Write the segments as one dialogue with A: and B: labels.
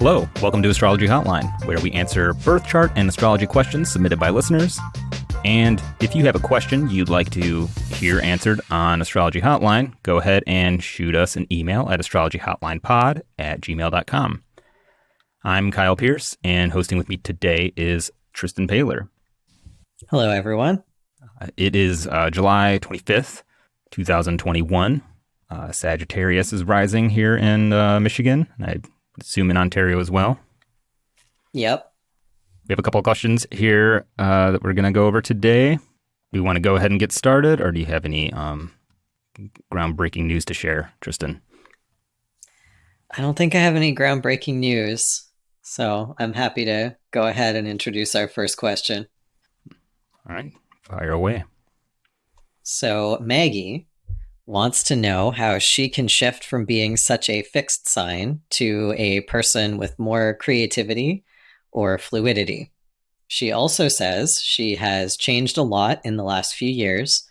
A: Hello, welcome to Astrology Hotline, where we answer birth chart and astrology questions submitted by listeners. And if you have a question you'd like to hear answered on Astrology Hotline, go ahead and shoot us an email at astrologyhotlinepod@gmail.com. I'm Kyle Pierce, and hosting with me today is Tristan Paylor.
B: Hello, everyone.
A: It is July 25th, 2021. Sagittarius is rising here in Michigan. I assume in Ontario as well.
B: Yep.
A: We have a couple of questions here that we're going to go over today. Do you want to go ahead and get started, or do you have any groundbreaking news to share, Tristan?
B: I don't think I have any groundbreaking news, so I'm happy to go ahead and introduce our first question.
A: All right, fire away.
B: So Maggie wants to know how she can shift from being such a fixed sign to a person with more creativity or fluidity. She also says she has changed a lot in the last few years,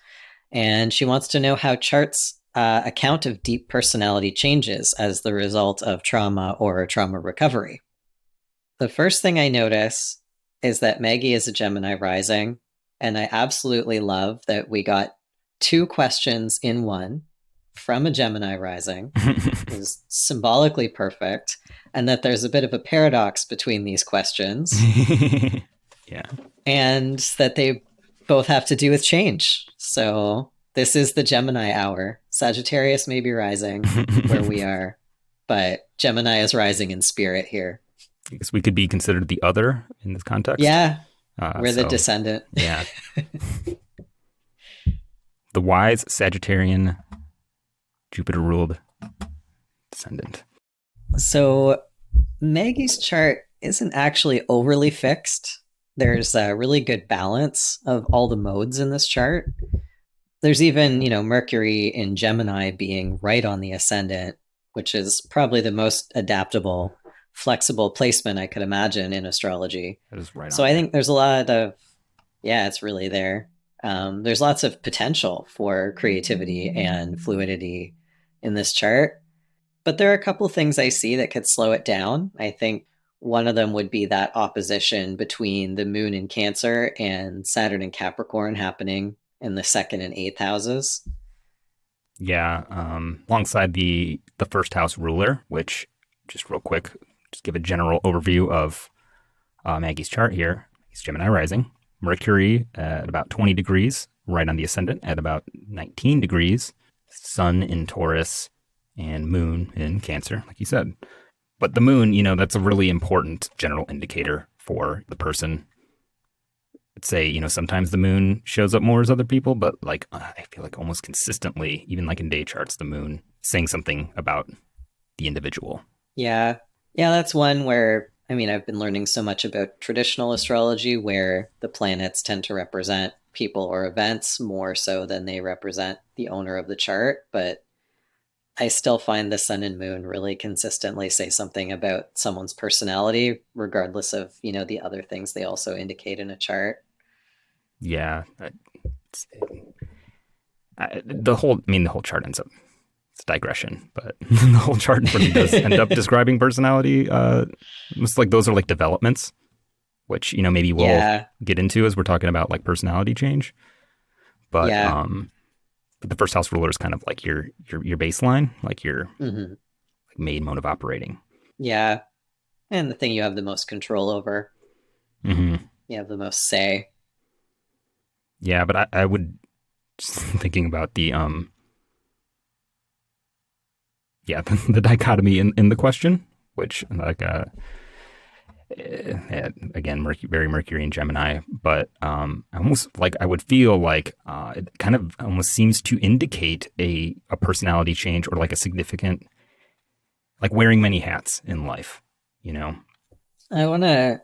B: and she wants to know how charts account of deep personality changes as the result of trauma or trauma recovery. The first thing I notice is that Maggie is a Gemini rising, and I absolutely love that we got 2 questions in one from a Gemini rising. It was symbolically perfect, and that there's a bit of a paradox between these questions.
A: Yeah.
B: And that they both have to do with change. So this is the Gemini hour. Sagittarius may be rising where we are, but Gemini is rising in spirit here.
A: I guess we could be considered the other in this context.
B: Yeah, we're the descendant.
A: Yeah. The wise Sagittarian, Jupiter-ruled descendant.
B: So Maggie's chart isn't actually overly fixed. There's a really good balance of all the modes in this chart. There's even, Mercury in Gemini being right on the ascendant, which is probably the most adaptable, flexible placement I could imagine in astrology.
A: That is right.
B: So I think there's a lot of, it's really there. There's lots of potential for creativity and fluidity in this chart. But there are a couple of things I see that could slow it down. I think one of them would be that opposition between the moon in Cancer and Saturn in Capricorn happening in the 2nd and 8th houses.
A: Yeah, alongside the first house ruler, which, just real quick, just give a general overview of Maggie's chart here. He's Gemini rising. Mercury at about 20 degrees, right on the ascendant at about 19 degrees. Sun in Taurus and moon in Cancer, like you said. But the moon, that's a really important general indicator for the person. I'd say, sometimes the moon shows up more as other people, but I feel like almost consistently, even like in day charts, the moon saying something about the individual.
B: Yeah. Yeah, that's one where, I've been learning so much about traditional astrology where the planets tend to represent people or events more so than they represent the owner of the chart. But I still find the sun and moon really consistently say something about someone's personality, regardless of, the other things they also indicate in a chart.
A: Yeah. The whole chart ends up, it's a digression, but the whole chart really does end up describing personality. It's like those are like developments, which, maybe we'll get into as we're talking about like personality change. But but the first house ruler is kind of like your baseline, like your like main mode of operating. Yeah.
B: And the thing you have the most control over.
A: Mm-hmm.
B: You have the most say.
A: Yeah, but I would, just thinking about the the dichotomy in the question, which again, very Mercury and Gemini, but almost like I would feel like it kind of almost seems to indicate a personality change or like a significant, like wearing many hats in life,
B: I want to,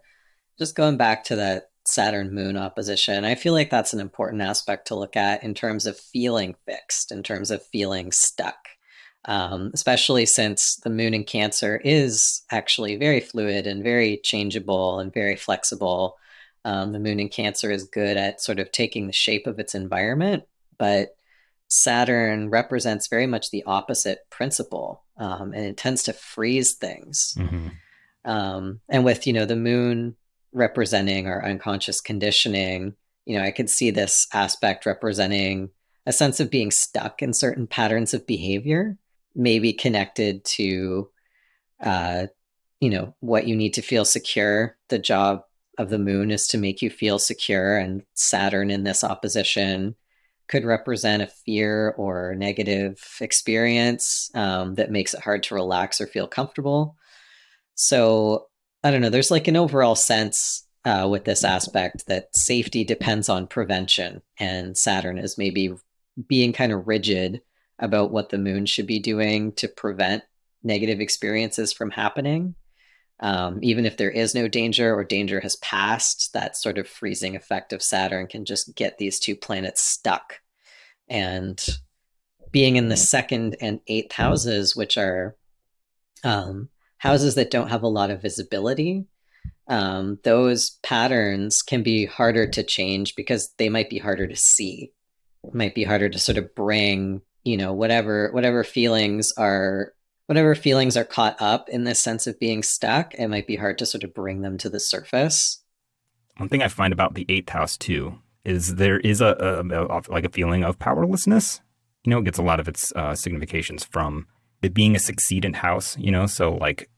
B: just going back to that Saturn moon opposition, I feel like that's an important aspect to look at in terms of feeling fixed, in terms of feeling stuck. Especially since the moon in Cancer is actually very fluid and very changeable and very flexible. The moon in Cancer is good at sort of taking the shape of its environment, but Saturn represents very much the opposite principle, and it tends to freeze things.
A: Mm-hmm.
B: And with, the moon representing our unconscious conditioning, I could see this aspect representing a sense of being stuck in certain patterns of behavior, maybe connected to, uh, what you need to feel secure. The job of the moon is to make you feel secure, and Saturn in this opposition could represent a fear or negative experience that makes it hard to relax or feel comfortable. So I don't know. There's like an overall sense with this aspect that safety depends on prevention, and Saturn is maybe being kind of rigid about what the moon should be doing to prevent negative experiences from happening. Even if there is no danger or danger has passed, that sort of freezing effect of Saturn can just get these two planets stuck. And being in the second and eighth houses, which are houses that don't have a lot of visibility, those patterns can be harder to change because they might be harder to see. It might be harder to sort of bring, whatever feelings are caught up in this sense of being stuck. It might be hard to sort of bring them to the surface.
A: One thing I find about the eighth house too is there is like a feeling of powerlessness. It gets a lot of its significations from it being a succedent house. So like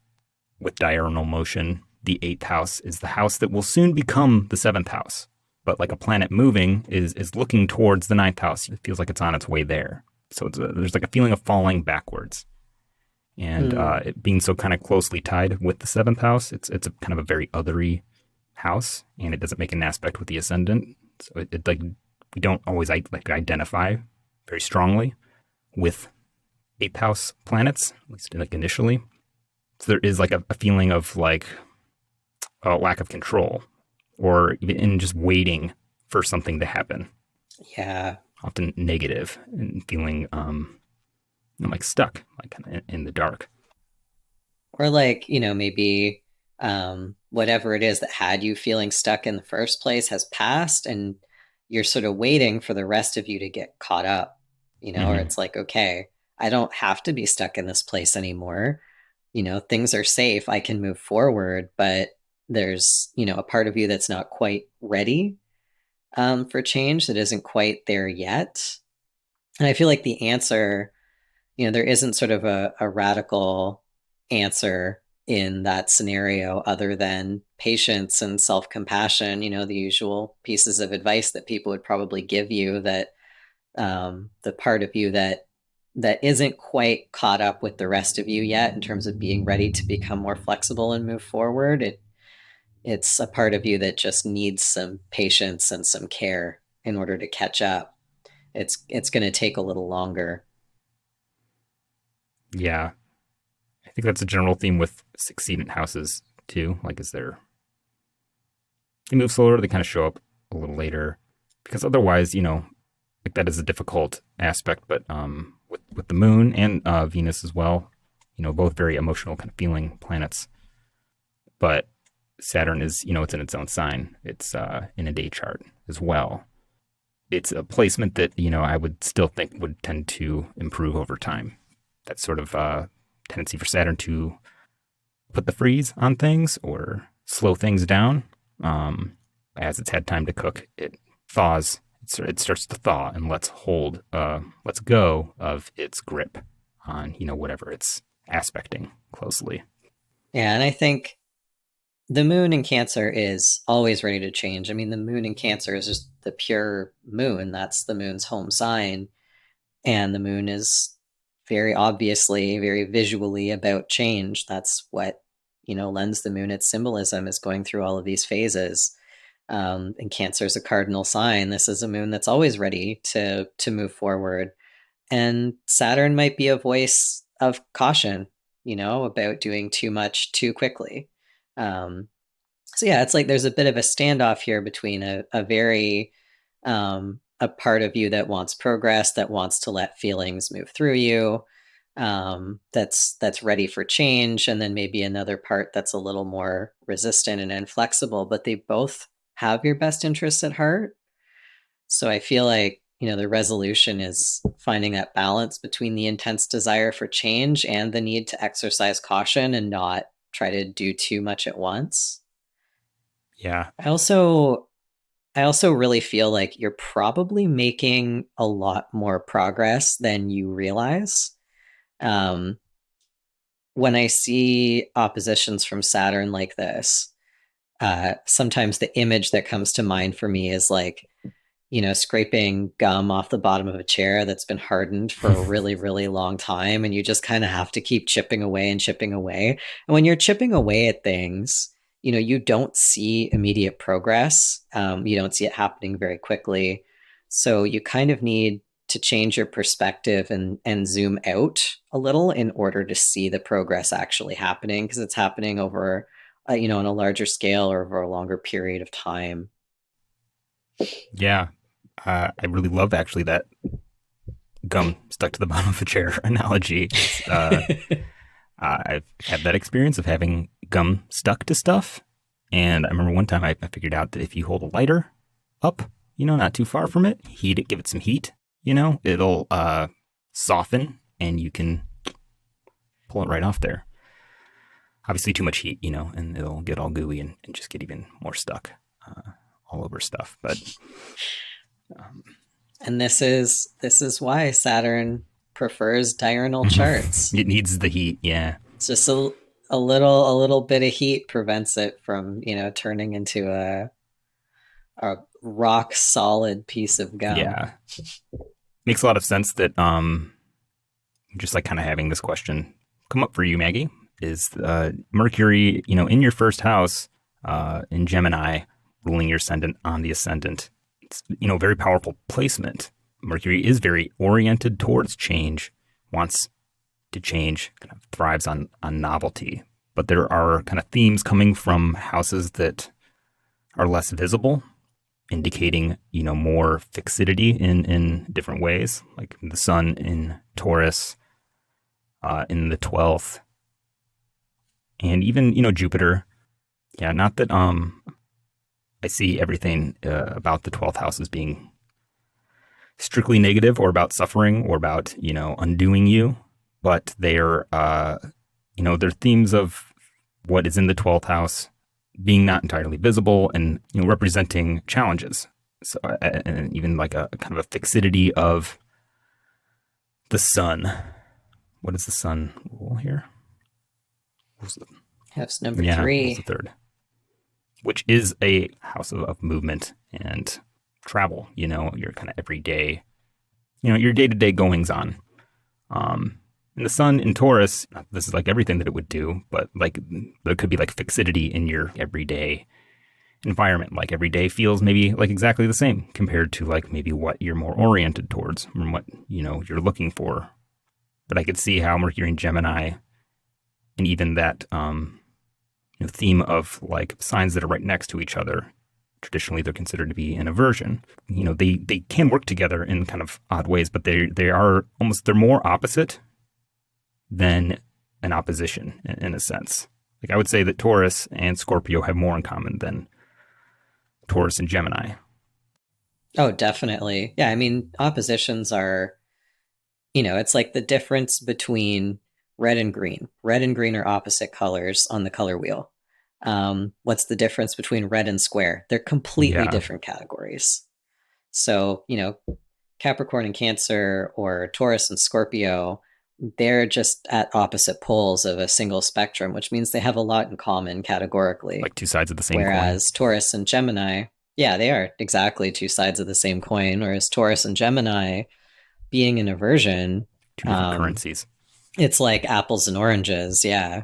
A: with diurnal motion, the eighth house is the house that will soon become the seventh house. But like a planet moving is looking towards the ninth house. It feels like it's on its way there. So there's like a feeling of falling backwards. And it being so kind of closely tied with the seventh house, it's a kind of a very othery house, and it doesn't make an aspect with the ascendant. So it like we don't always like identify very strongly with eighth house planets, at least like initially. So there is like a feeling of like a lack of control, or even in just waiting for something to happen.
B: Yeah.
A: Often negative and feeling I'm like stuck, like kind of in the dark.
B: Or like, maybe whatever it is that had you feeling stuck in the first place has passed, and you're sort of waiting for the rest of you to get caught up, or
A: Mm-hmm.
B: it's like, okay, I don't have to be stuck in this place anymore. Things are safe. I can move forward, but there's, a part of you that's not quite ready for change, that isn't quite there yet. And I feel like the answer, there isn't sort of a radical answer in that scenario other than patience and self-compassion, the usual pieces of advice that people would probably give you, that the part of you that isn't quite caught up with the rest of you yet in terms of being ready to become more flexible and move forward. It's a part of you that just needs some patience and some care in order to catch up. It's going to take a little longer.
A: Yeah, I think that's a general theme with succeedant houses too. Like, they move slower, they kind of show up a little later, because otherwise, like that is a difficult aspect. But with the moon and Venus as well, both very emotional kind of feeling planets. But Saturn is, it's in its own sign. It's in a day chart as well. It's a placement that I would still think would tend to improve over time. That sort of tendency for Saturn to put the freeze on things or slow things down. As it's had time to cook, it thaws. It starts to thaw and lets go of its grip on whatever it's aspecting closely.
B: Yeah, and I think the moon in Cancer is always ready to change. I mean, the moon in Cancer is just the pure moon. That's the moon's home sign. And the moon is very obviously, very visually about change. That's what, lends the moon its symbolism, is going through all of these phases. And Cancer is a cardinal sign. This is a moon that's always ready to move forward. And Saturn might be a voice of caution, about doing too much too quickly. Um, so yeah, it's like there's a bit of a standoff here between a very a part of you that wants progress, that wants to let feelings move through you, that's ready for change, and then maybe another part that's a little more resistant and inflexible. But they both have your best interests at heart. So I feel like, the resolution is finding that balance between the intense desire for change and the need to exercise caution and not try to do too much at once.
A: Yeah.
B: I also I also really feel like you're probably making a lot more progress than you realize. Um, when I see oppositions from Saturn like this, sometimes the image that comes to mind for me is like, scraping gum off the bottom of a chair that's been hardened for a really, really long time. And you just kind of have to keep chipping away and chipping away. And when you're chipping away at things, you don't see immediate progress. You don't see it happening very quickly. So you kind of need to change your perspective and zoom out a little in order to see the progress actually happening, because it's happening over, on a larger scale or over a longer period of time.
A: Yeah. I really love actually that gum stuck to the bottom of a chair analogy. I've had that experience of having gum stuck to stuff. And I remember one time I figured out that if you hold a lighter up, not too far from it, heat it, give it some heat, it'll soften and you can pull it right off there. Obviously, too much heat, and it'll get all gooey and just get even more stuck all over stuff. But
B: And this is why Saturn prefers diurnal charts.
A: it needs the heat. Yeah.
B: It's just a little bit of heat prevents it from, turning into a rock solid piece of gum.
A: Yeah. Makes a lot of sense that just like kind of having this question come up for you, Maggie, is Mercury, in your first house in Gemini, ruling your ascendant on the ascendant. It's, very powerful placement. Mercury is very oriented towards change, wants to change, kind of thrives on novelty. But there are kind of themes coming from houses that are less visible, indicating, more fixity in different ways, like the sun in Taurus, in the 12th, and even, Jupiter. Yeah, not that I see everything about the 12th house as being strictly negative or about suffering or about, undoing you, but they're, they're themes of what is in the 12th house being not entirely visible and, representing challenges. So, and even like a kind of a fixity of the sun. What is the sun rule here?
B: House number
A: Yeah, what's
B: 3.
A: the third? Which is a house of movement and travel, your kind of everyday, your day-to-day goings on. And the sun in Taurus, this is like everything that it would do, but like there could be like fixity in your everyday environment. Like every day feels maybe like exactly the same compared to like maybe what you're more oriented towards and what, you're looking for. But I could see how Mercury and Gemini and even that, theme of like signs that are right next to each other. Traditionally, they're considered to be an aversion. They can work together in kind of odd ways, but they are almost, they're more opposite than an opposition in a sense. Like I would say that Taurus and Scorpio have more in common than Taurus and Gemini.
B: Oh, definitely. Yeah, I mean, oppositions are, it's like the difference between red and green. Red and green are opposite colors on the color wheel. What's the difference between red and square? They're completely
A: Yeah.
B: different categories. So, Capricorn and Cancer or Taurus and Scorpio, they're just at opposite poles of a single spectrum, which means they have a lot in common categorically.
A: Like two sides of the same coin.
B: Whereas Taurus and Gemini, yeah, they are exactly two sides of the same coin. Whereas Taurus and Gemini, being an aversion,
A: Two different currencies.
B: it's like apples and oranges. Yeah.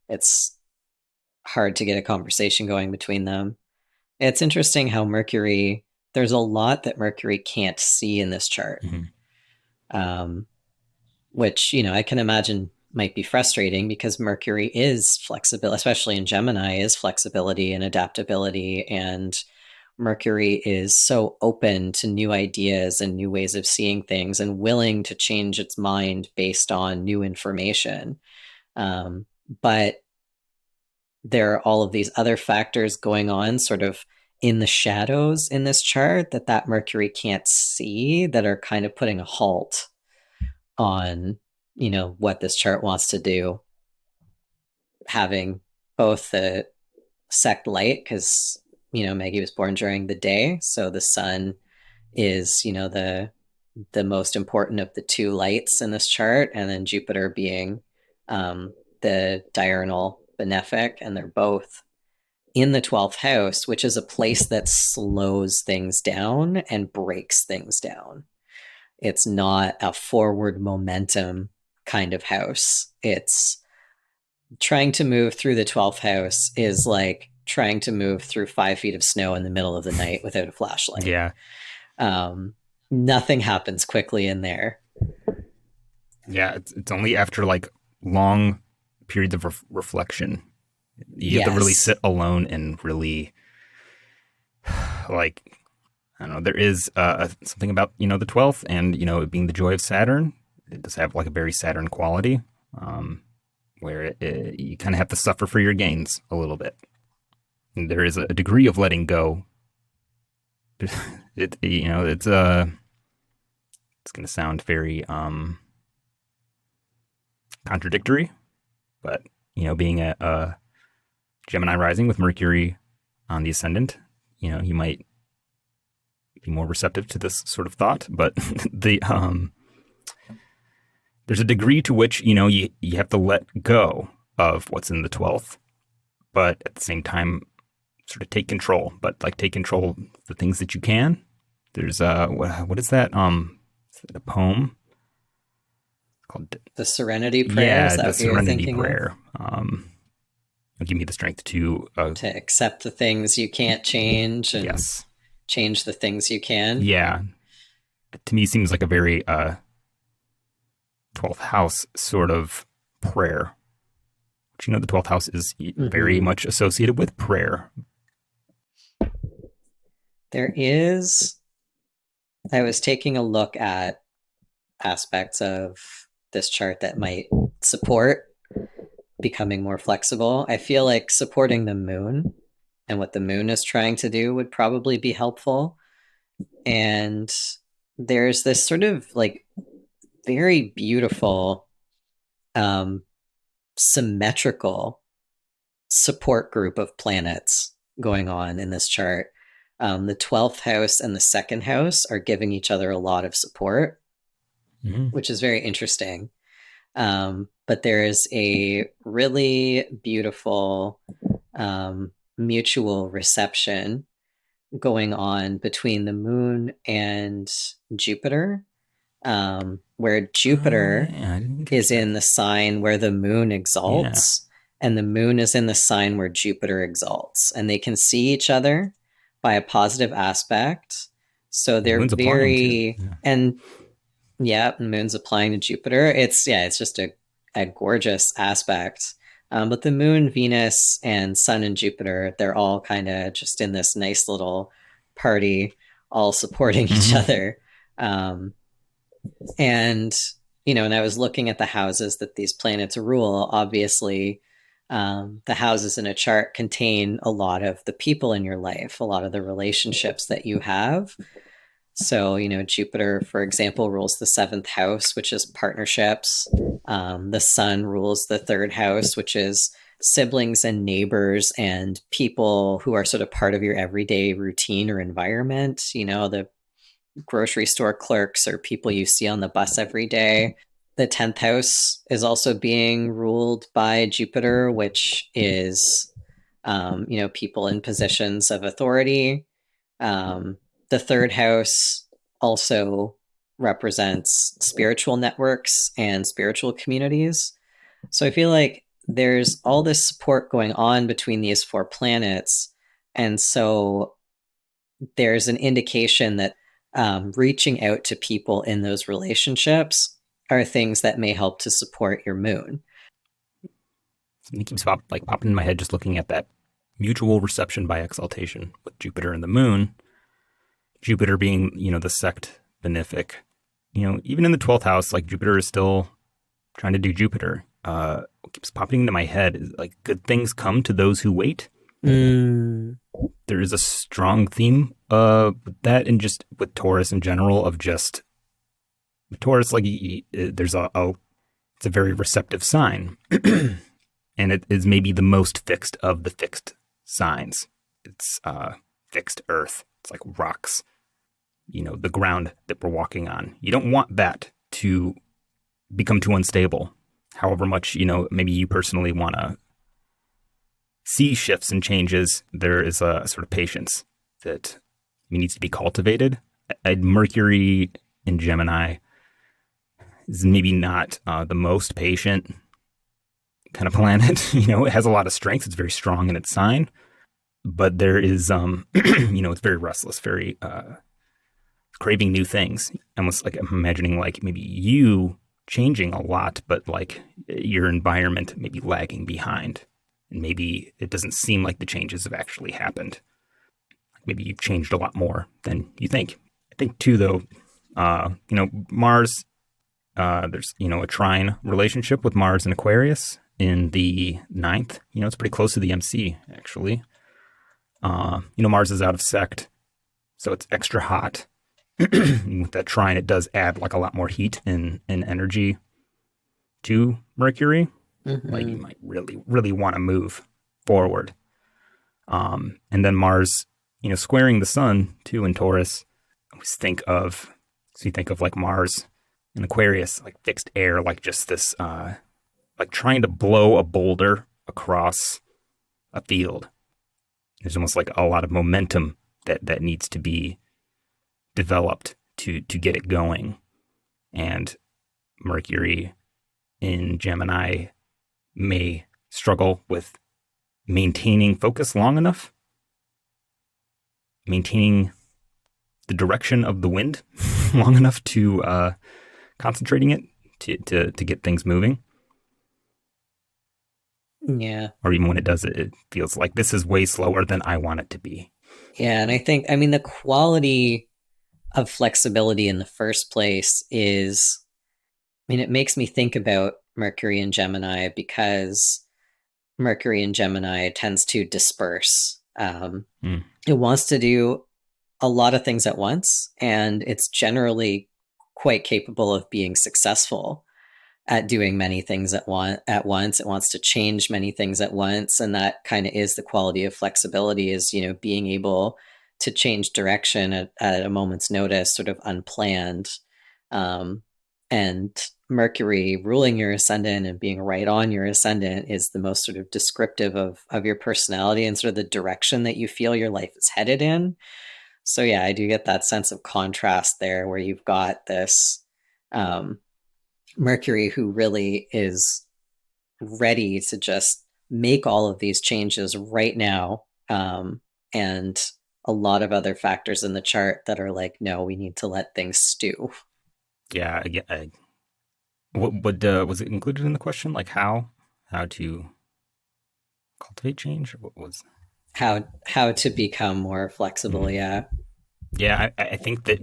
B: It's hard to get a conversation going between them. It's interesting how there's a lot that Mercury can't see in this chart, um, which, I can imagine might be frustrating because Mercury is flexible, especially in Gemini, is flexibility and adaptability. And Mercury is so open to new ideas and new ways of seeing things and willing to change its mind based on new information. But there are all of these other factors going on sort of in the shadows in this chart that Mercury can't see, that are kind of putting a halt on, what this chart wants to do. having both the sect light, because Maggie was born during the day, so the sun is the most important of the two lights in this chart, and then Jupiter being the diurnal benefic, and they're both in the 12th house, which is a place that slows things down and breaks things down. It's not a forward momentum kind of house. It's trying to move through the 12th house is like trying to move through 5 feet of snow in the middle of the night without a flashlight.
A: Yeah.
B: Nothing happens quickly in there.
A: Yeah, it's only after like long periods of reflection. You have to really sit alone and really, like, I don't know, there is something about, the 12th and, it being the joy of Saturn. It does have like a very Saturn quality where you kind of have to suffer for your gains a little bit. And there is a degree of letting go. It's going to sound very contradictory, but, being a Gemini rising with Mercury on the ascendant, you might be more receptive to this sort of thought, but there's a degree to which, you have to let go of what's in the 12th, but at the same time, sort of take control, but like take control of the things that you can. There's what is that? Is it a poem called
B: The Serenity Prayer?
A: Yeah,
B: is that
A: the
B: what
A: Serenity Prayer. Give me the strength to
B: accept the things you can't change and
A: yes.
B: change the things you can.
A: Yeah. To me, seems like a very 12th house sort of prayer. Which, the 12th house is very much associated with prayer.
B: There is, I was taking a look at aspects of this chart that might support becoming more flexible. I feel like supporting the moon and what the moon is trying to do would probably be helpful. And there's this sort of like very beautiful symmetrical support group of planets going on in this chart. The 12th house and the second house are giving each other a lot of support, which is very interesting. But there is a really beautiful mutual reception going on between the moon and Jupiter, where Jupiter is in the sign where the moon exalts, and the moon is in the sign where Jupiter exalts, and they can see each other by a positive aspect. So they're very, and the moon's applying to Jupiter. It's just a gorgeous aspect. But the moon, Venus, and Sun and Jupiter, they're all kind of just in this nice little party, all supporting each other. And I was looking at the houses that these planets rule. Obviously, the houses in a chart contain a lot of the people in your life, a lot of the relationships that you have. So, Jupiter, for example, rules the 7th house, which is partnerships. The Sun rules the 3rd house, which is siblings and neighbors and people who are sort of part of your everyday routine or environment. The grocery store clerks or people you see on the bus every day. The 10th house is also being ruled by Jupiter, which is, people in positions of authority. The 3rd house also represents spiritual networks and spiritual communities. So I feel like there's all this support going on between these 4 planets. And so there's an indication that reaching out to people in those relationships are things that may help to support your moon.
A: Something keeps popping in my head just looking at that mutual reception by exaltation with Jupiter and the moon. Jupiter being, the sect benefic. Even in the 12th house, like Jupiter is still trying to do Jupiter. What keeps popping into my head is like good things come to those who wait. There is a strong theme with that, and just with Taurus in general of just Taurus, like there's it's a very receptive sign. and it is maybe the most fixed of the fixed signs. It's fixed earth. It's like rocks, the ground that we're walking on. You don't want that to become too unstable. However much, maybe you personally want to see shifts and changes, there is a sort of patience that needs to be cultivated. Mercury in Gemini is maybe not the most patient kind of planet. It has a lot of strength. It's very strong in its sign, but there is, it's very restless, very craving new things. Almost like I'm imagining like maybe you changing a lot, but like your environment maybe lagging behind. And maybe it doesn't seem like the changes have actually happened. Maybe you've changed a lot more than you think. I think too, though, Mars, there's, a trine relationship with Mars and Aquarius in the 9th. It's pretty close to the MC, actually. Mars is out of sect, so it's extra hot. With that trine, it does add like a lot more heat and energy to Mercury. Mm-hmm. Like you might really, really want to move forward. And then Mars, squaring the sun too in Taurus. I always think of like Mars in Aquarius, like fixed air, like just this, like trying to blow a boulder across a field. There's almost like a lot of momentum that needs to be developed to get it going. And Mercury in Gemini may struggle with maintaining focus long enough, maintaining the direction of the wind long enough to concentrating it to get things moving.
B: Yeah.
A: Or even when it does it, it feels like this is way slower than I want it to be.
B: Yeah, and I think, the quality of flexibility in the first place is, it makes me think about Mercury in Gemini because Mercury in Gemini tends to disperse. It wants to do a lot of things at once, and it's generally quite capable of being successful at doing many things at once. It wants to change many things at once, and that kind of is the quality of flexibility, is being able to change direction at a moment's notice, sort of unplanned. And Mercury ruling your ascendant and being right on your ascendant is the most sort of descriptive of your personality and sort of the direction that you feel your life is headed in. So yeah, I do get that sense of contrast there, where you've got this Mercury who really is ready to just make all of these changes right now, and a lot of other factors in the chart that are like, no, we need to let things stew.
A: Yeah, what was it included in the question? Like how to cultivate change? Or what was
B: how to become more flexible? Mm-hmm.
A: Yeah, I think that,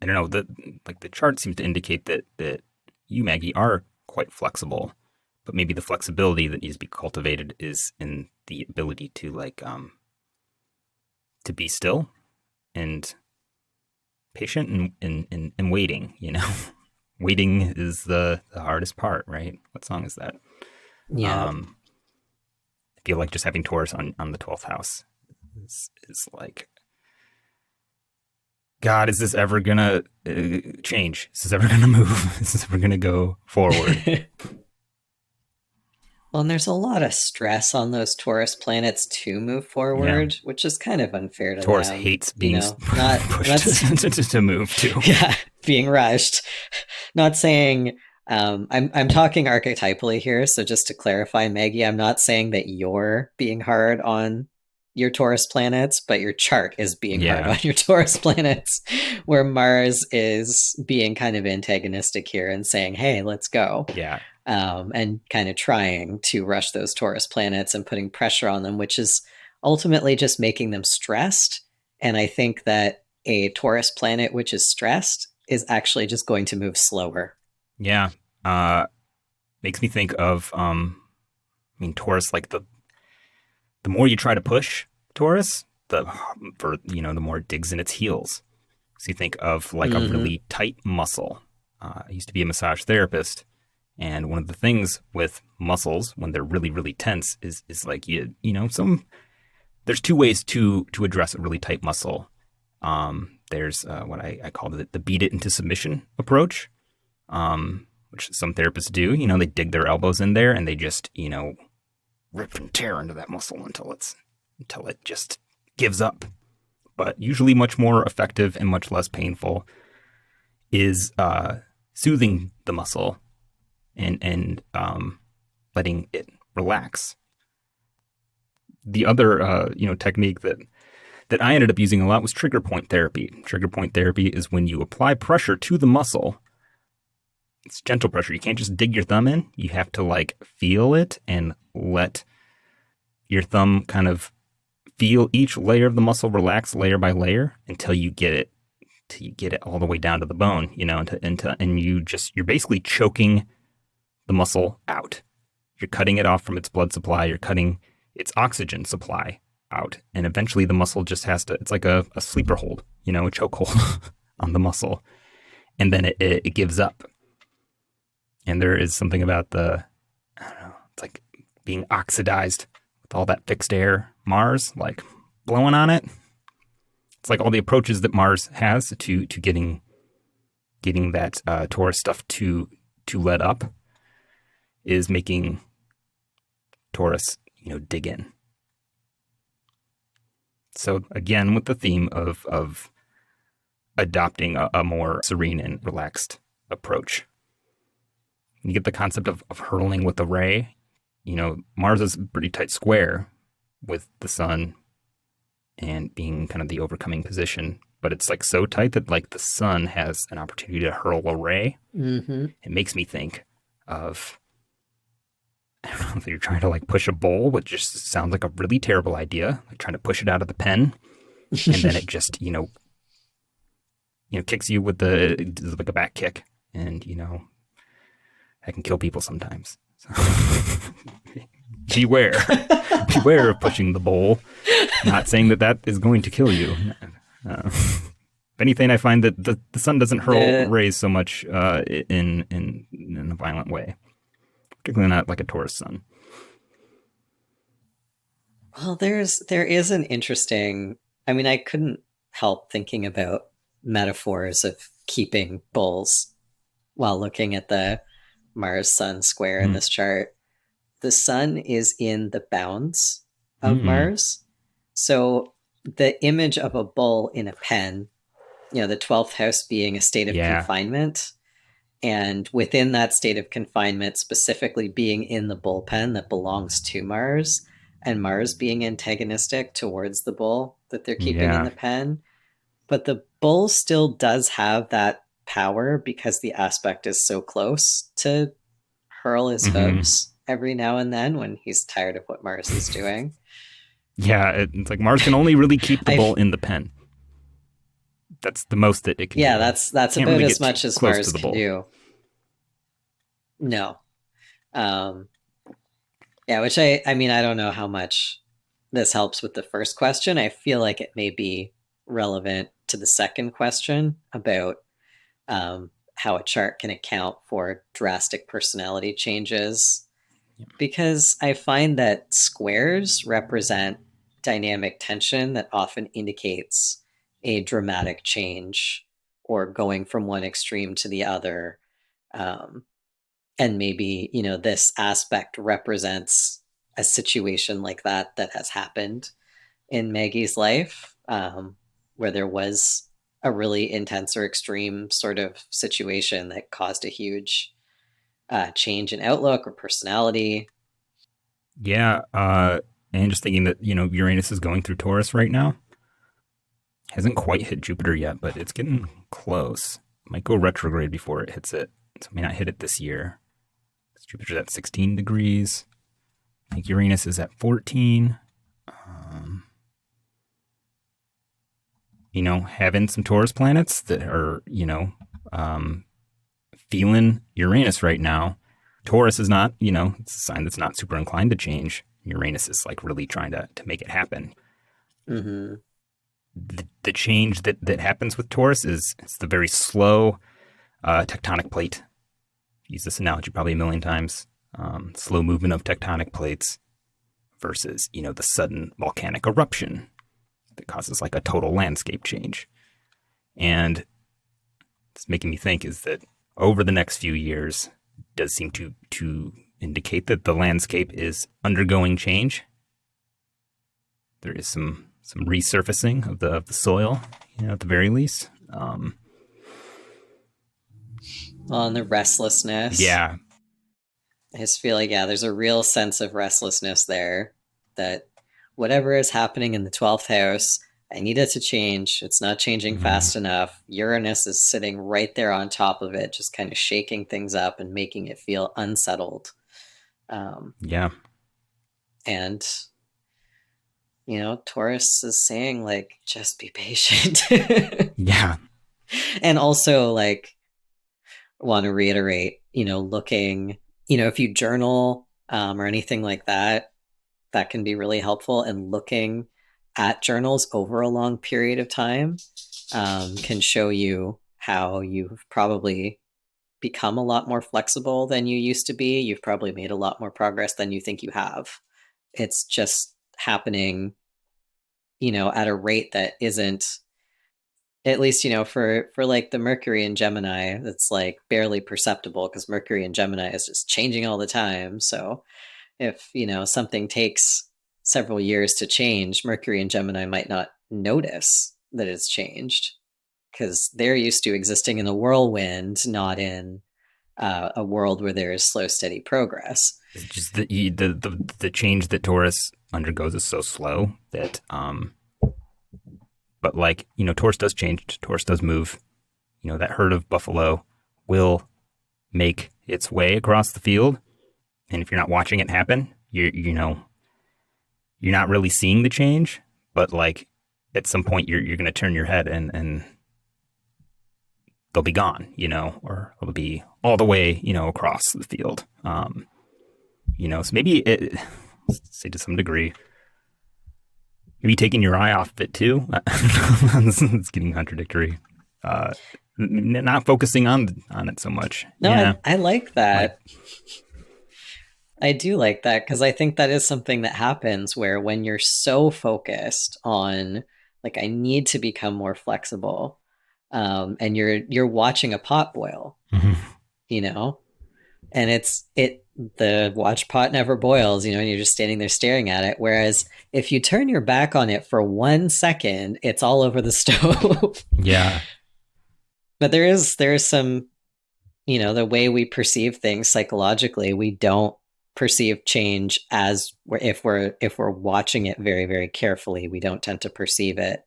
A: I don't know, the chart seems to indicate that you, Maggie, are quite flexible, but maybe the flexibility that needs to be cultivated is in the ability to to be still and patient and waiting. Waiting is the hardest part, right? What song is that?
B: Yeah.
A: I feel like just having Taurus on the 12th house is like, God, is this ever gonna change? Is this ever gonna move? Is this ever gonna go forward?
B: Well, and there's a lot of stress on those Taurus planets to move forward, which is kind of unfair to
A: Taurus
B: them.
A: hates being
B: pushed
A: to move too.
B: Yeah, being rushed. Not saying I'm talking archetypally here, so just to clarify, Maggie, I'm not saying that you're being hard on your Taurus planets, but your chart is being hard on your Taurus planets, where Mars is being kind of antagonistic here and saying, hey, let's go.
A: Yeah.
B: And kind of trying to rush those Taurus planets and putting pressure on them, which is ultimately just making them stressed. And I think that a Taurus planet which is stressed is actually just going to move slower.
A: Yeah. Makes me think of, Taurus, like the more you try to push Taurus, the more it digs in its heels. So you think of like a really tight muscle. I used to be a massage therapist, And one of the things with muscles when they're really, really tense is like there's two ways to address a really tight muscle. There's what I call the beat it into submission approach, which some therapists do. They dig their elbows in there and they just, rip and tear into that muscle until it just gives up. But usually much more effective and much less painful is soothing the muscle and letting it relax. The other technique that I ended up using a lot was trigger point therapy. Trigger point therapy is when you apply pressure to the muscle. It's gentle pressure. You can't just dig your thumb in. You have to like feel it and let your thumb kind of feel each layer of the muscle relax layer by layer until you get it all the way down to the bone, and you're basically choking the muscle out. You're cutting it off from its blood supply. You're cutting its oxygen supply out. And eventually the muscle just it's like a sleeper hold, a chokehold on the muscle. And then it gives up. And there is something about it's like being oxidized with all that fixed air Mars, like blowing on it. It's like all the approaches that Mars has to getting that Taurus stuff to let up is making Taurus, dig in. So again, with the theme of adopting a more serene and relaxed approach. You get the concept of hurling with a ray. Mars is a pretty tight square with the sun and being kind of the overcoming position, but it's like so tight that like the sun has an opportunity to hurl a ray.
B: Mm-hmm.
A: It makes me think of, I don't know if you're trying to like push a bowl, which just sounds like a really terrible idea, like trying to push it out of the pen, and then it just, kicks you with like a back kick, and that can kill people sometimes. So beware of pushing the bowl. Not saying that is going to kill you. If anything, I find that the sun doesn't hurl rays so much in a violent way. Particularly not like a Taurus sun.
B: Well, there is an interesting, I couldn't help thinking about metaphors of keeping bowls while looking at the Mars-Sun square in this chart. The sun is in the bounds of Mars. So the image of a bull in a pen, the 12th house being a state of confinement, and within that state of confinement, specifically being in the bullpen that belongs to Mars, and Mars being antagonistic towards the bull that they're keeping in the pen. But the bull still does have that power because the aspect is so close to hurl his hooves every now and then when he's tired of what Mars is doing.
A: Yeah, it's like Mars can only really keep the bull in the pen. That's the most that it can do.
B: Yeah, that's about really as much as Mars can do. No. Which I don't know how much this helps with the first question. I feel like it may be relevant to the second question about how a chart can account for drastic personality changes. Because I find that squares represent dynamic tension that often indicates a dramatic change or going from one extreme to the other. And maybe, this aspect represents a situation like that has happened in Maggie's life, where there was a really intense or extreme sort of situation that caused a huge change in outlook or personality.
A: Yeah. And just thinking that, Uranus is going through Taurus right now. Hasn't quite hit Jupiter yet, but it's getting close. Might go retrograde before it hits it. So it may not hit it this year. Jupiter's at 16 degrees. I think Uranus is at 14. Having some Taurus planets that are, feeling Uranus right now. Taurus is not, it's a sign that's not super inclined to change. Uranus is like really trying to make it happen.
B: Mm-hmm.
A: The change that happens with Taurus is it's the very slow tectonic plate Use this analogy probably a million times. Slow movement of tectonic plates versus, the sudden volcanic eruption that causes like a total landscape change. And it's making me think is that over the next few years does seem to indicate that the landscape is undergoing change. There is some resurfacing of the soil, at the very least.
B: On the restlessness.
A: Yeah.
B: I just feel like, there's a real sense of restlessness there, that whatever is happening in the 12th house, I need it to change. It's not changing fast enough. Uranus is sitting right there on top of it, just kind of shaking things up and making it feel unsettled.
A: Yeah.
B: And, Taurus is saying, like, just be patient.
A: Yeah.
B: And also, like, want to reiterate, looking, if you journal or anything like that, that can be really helpful. And looking at journals over a long period of time can show you how you've probably become a lot more flexible than you used to be. You've probably made a lot more progress than you think you have. It's just happening, at a rate that isn't, at least, for like the Mercury in Gemini, that's like barely perceptible, because Mercury in Gemini is just changing all the time. So if, something takes several years to change, Mercury in Gemini might not notice that it's changed, because they're used to existing in a whirlwind, not in a world where there is slow, steady progress.
A: It's just the change that Taurus undergoes is so slow that, but like, Taurus does change. Taurus does move. That herd of buffalo will make its way across the field. And if you're not watching it happen, you're not really seeing the change. But like at some point, you're going to turn your head and they'll be gone, or they'll be all the way, across the field. So maybe say to some degree, maybe taking your eye off of it too. It's getting contradictory. Not focusing on it so much.
B: No,
A: yeah.
B: I like that. I do like that, because I think that is something that happens where when you're so focused on, like, I need to become more flexible, and you're watching a pot boil, and the watch pot never boils, and you're just standing there staring at it. Whereas if you turn your back on it for 1 second, it's all over the stove.
A: Yeah.
B: But there is some, the way we perceive things psychologically, we don't perceive change as if we're watching it very, very carefully, we don't tend to perceive it.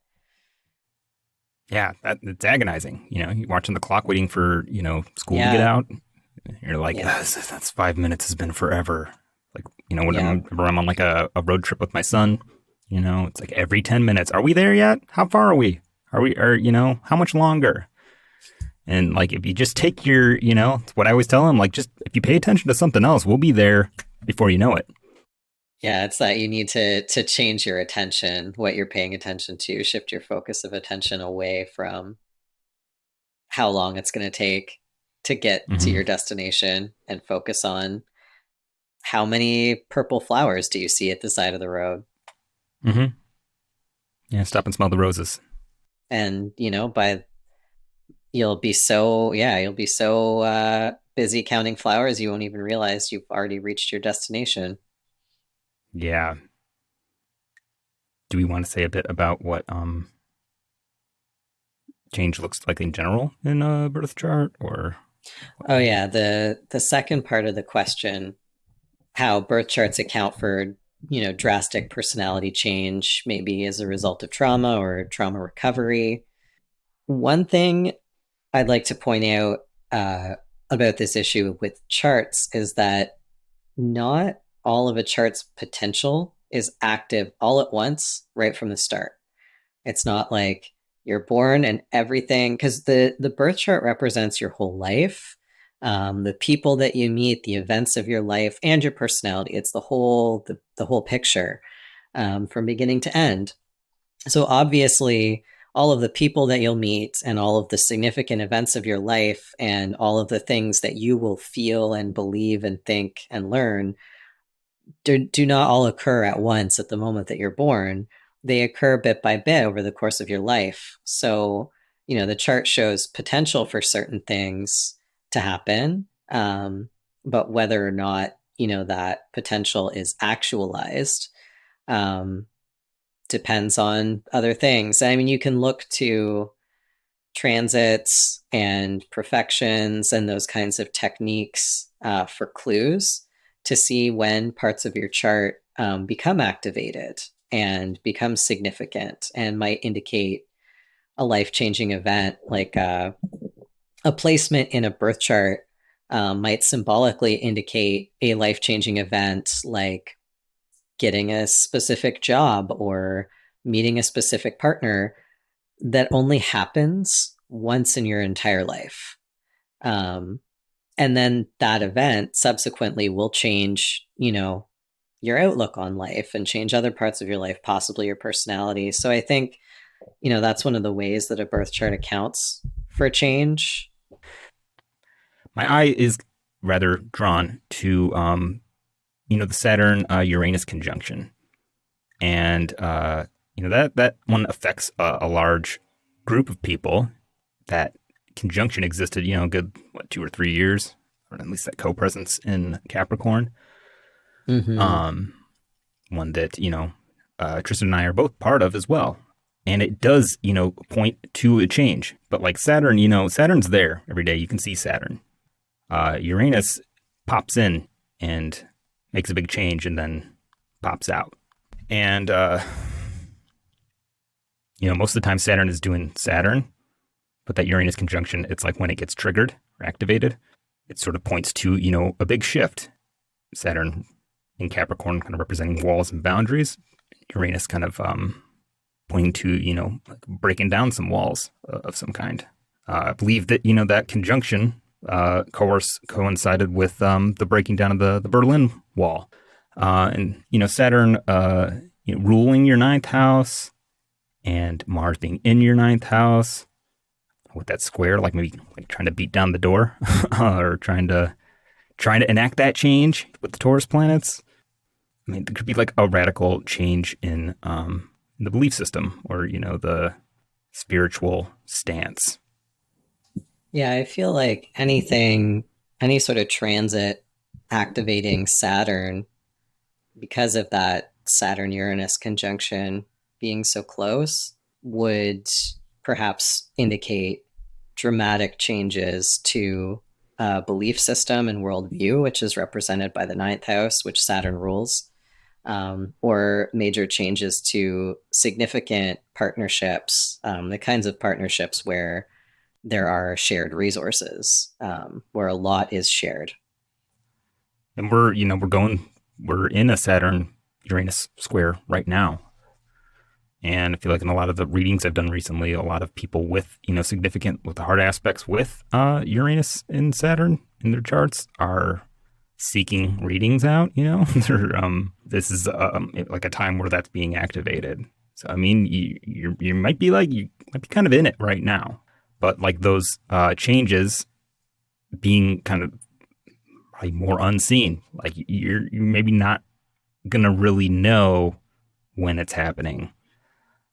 A: Yeah, it's agonizing. You're watching the clock, waiting for school to get out. You're like, that's 5 minutes has been forever. Like, whenever I'm on like a road trip with my son, it's like every 10 minutes. Are we there yet? How far are we? How much longer? And like, if you just take your, what I always tell him, like, just if you pay attention to something else, we'll be there before you know it.
B: Yeah, it's that you need to change your attention, what you're paying attention to, shift your focus of attention away from how long it's going to take to get to your destination, and focus on how many purple flowers do you see at the side of the road.
A: Mm-hmm. Yeah, stop and smell the roses.
B: And, you'll be so busy counting flowers, you won't even realize you've already reached your destination.
A: Yeah. Do we want to say a bit about what change looks like in general in a birth chart, or?
B: Oh yeah, the second part of the question, how birth charts account for, drastic personality change, maybe as a result of trauma or trauma recovery. One thing I'd like to point out about this issue with charts is that not all of a chart's potential is active all at once right from the start. It's not like you're born and everything, because the birth chart represents your whole life, the people that you meet, the events of your life, and your personality. It's the whole picture, from beginning to end. So obviously, all of the people that you'll meet and all of the significant events of your life and all of the things that you will feel and believe and think and learn do not all occur at once at the moment that you're born. They occur bit by bit over the course of your life. So, the chart shows potential for certain things to happen, but whether or not, that potential is actualized depends on other things. I mean, you can look to transits and perfections and those kinds of techniques for clues to see when parts of your chart become activated and become significant and might indicate a life-changing event. Like a placement in a birth chart might symbolically indicate a life-changing event, like getting a specific job or meeting a specific partner that only happens once in your entire life. And then that event subsequently will change, your outlook on life and change other parts of your life, possibly your personality. So I think, that's one of the ways that a birth chart accounts for change.
A: My eye is rather drawn to, the Saturn Uranus conjunction. And, that one affects a large group of people. That conjunction existed, a good, 2 or 3 years, or at least that co-presence in Capricorn.
B: Mm-hmm.
A: One that, Tristan and I are both part of as well. And it does, point to a change. But like Saturn, Saturn's there every day. You can see Saturn. Uranus pops in and makes a big change and then pops out. And, most of the time Saturn is doing Saturn. But that Uranus conjunction, it's like when it gets triggered or activated, it sort of points to, a big shift. Saturn in Capricorn kind of representing walls and boundaries. Uranus kind of pointing to, like breaking down some walls of some kind. I believe that, that conjunction coincided with the breaking down of the Berlin Wall. And, Saturn ruling your ninth house and Mars being in your ninth house. With that square, like maybe like trying to beat down the door or trying to enact that change with the Taurus planets. I mean, there could be like a radical change in the belief system or, the spiritual stance.
B: Yeah, I feel like any sort of transit activating Saturn, because of that Saturn-Uranus conjunction being so close, would perhaps indicate dramatic changes to belief system and worldview, which is represented by the ninth house, which Saturn rules, or major changes to significant partnerships, the kinds of partnerships where there are shared resources, where a lot is shared.
A: And we're in a Saturn Uranus square right now. And I feel like in a lot of the readings I've done recently, a lot of people with, significant, with the hard aspects with Uranus and Saturn in their charts are seeking readings out, this is like a time where that's being activated. So, I mean, you might be kind of in it right now, but like those changes being kind of probably more unseen, like you're maybe not going to really know when it's happening.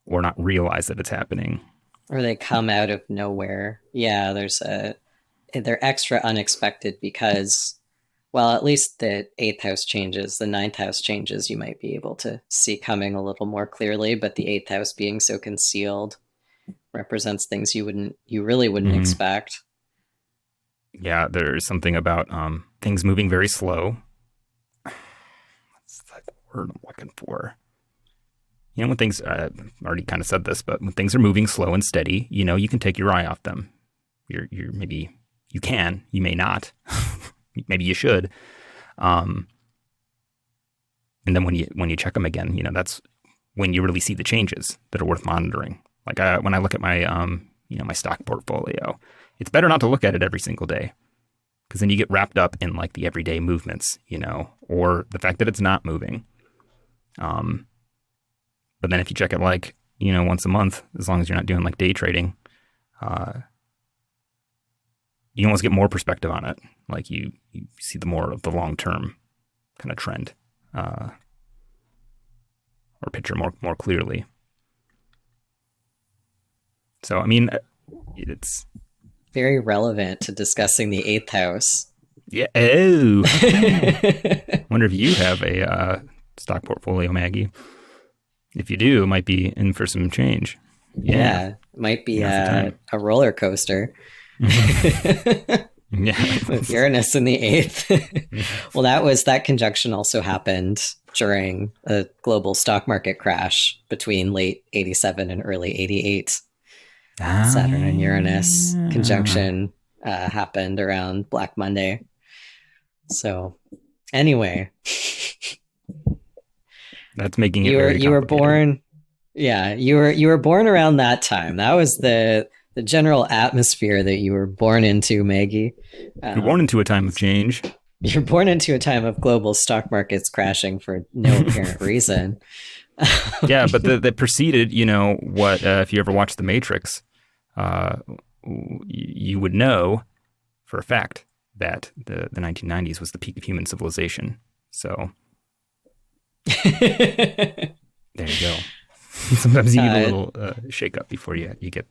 A: Or not realize that it's happening.
B: Or they come out of nowhere. Yeah, they're extra unexpected because, well, at least the 8th house changes, the 9th house changes, you might be able to see coming a little more clearly, but the 8th house being so concealed represents things you really wouldn't expect.
A: Yeah, there's something about things moving very slow. What's that word I'm looking for? When things, I already kind of said this, but when things are moving slow and steady, you can take your eye off them. You're maybe, you can, you may not. Maybe you should. And then when you check them again, that's when you really see the changes that are worth monitoring. Like when I look at my, my stock portfolio, it's better not to look at it every single day because then you get wrapped up in like the everyday movements, or the fact that it's not moving. But then if you check it like once a month, as long as you're not doing like day trading, you almost get more perspective on it. Like you see the more of the long-term kind of trend, or picture more clearly. So, I mean, it's
B: very relevant to discussing the eighth house.
A: Yeah. Oh. Wonder if you have a stock portfolio, Maggie. If you do, it might be in for some change.
B: Yeah, it might be a roller coaster.
A: Yeah.
B: With Uranus in the eighth. Well, that conjunction also happened during a global stock market crash between late 87 and early 88. Saturn and Uranus conjunction happened around Black Monday. So anyway,
A: that's making it you
B: were born. Yeah, you were born around that time. That was the general atmosphere that you were born into, Maggie.
A: You're born into a time of change.
B: You're born into a time of global stock markets crashing for no apparent reason.
A: Yeah, but that preceded, what, if you ever watched The Matrix, you would know for a fact that the 1990s was the peak of human civilization. So there you go. Sometimes you need a little shake up before you get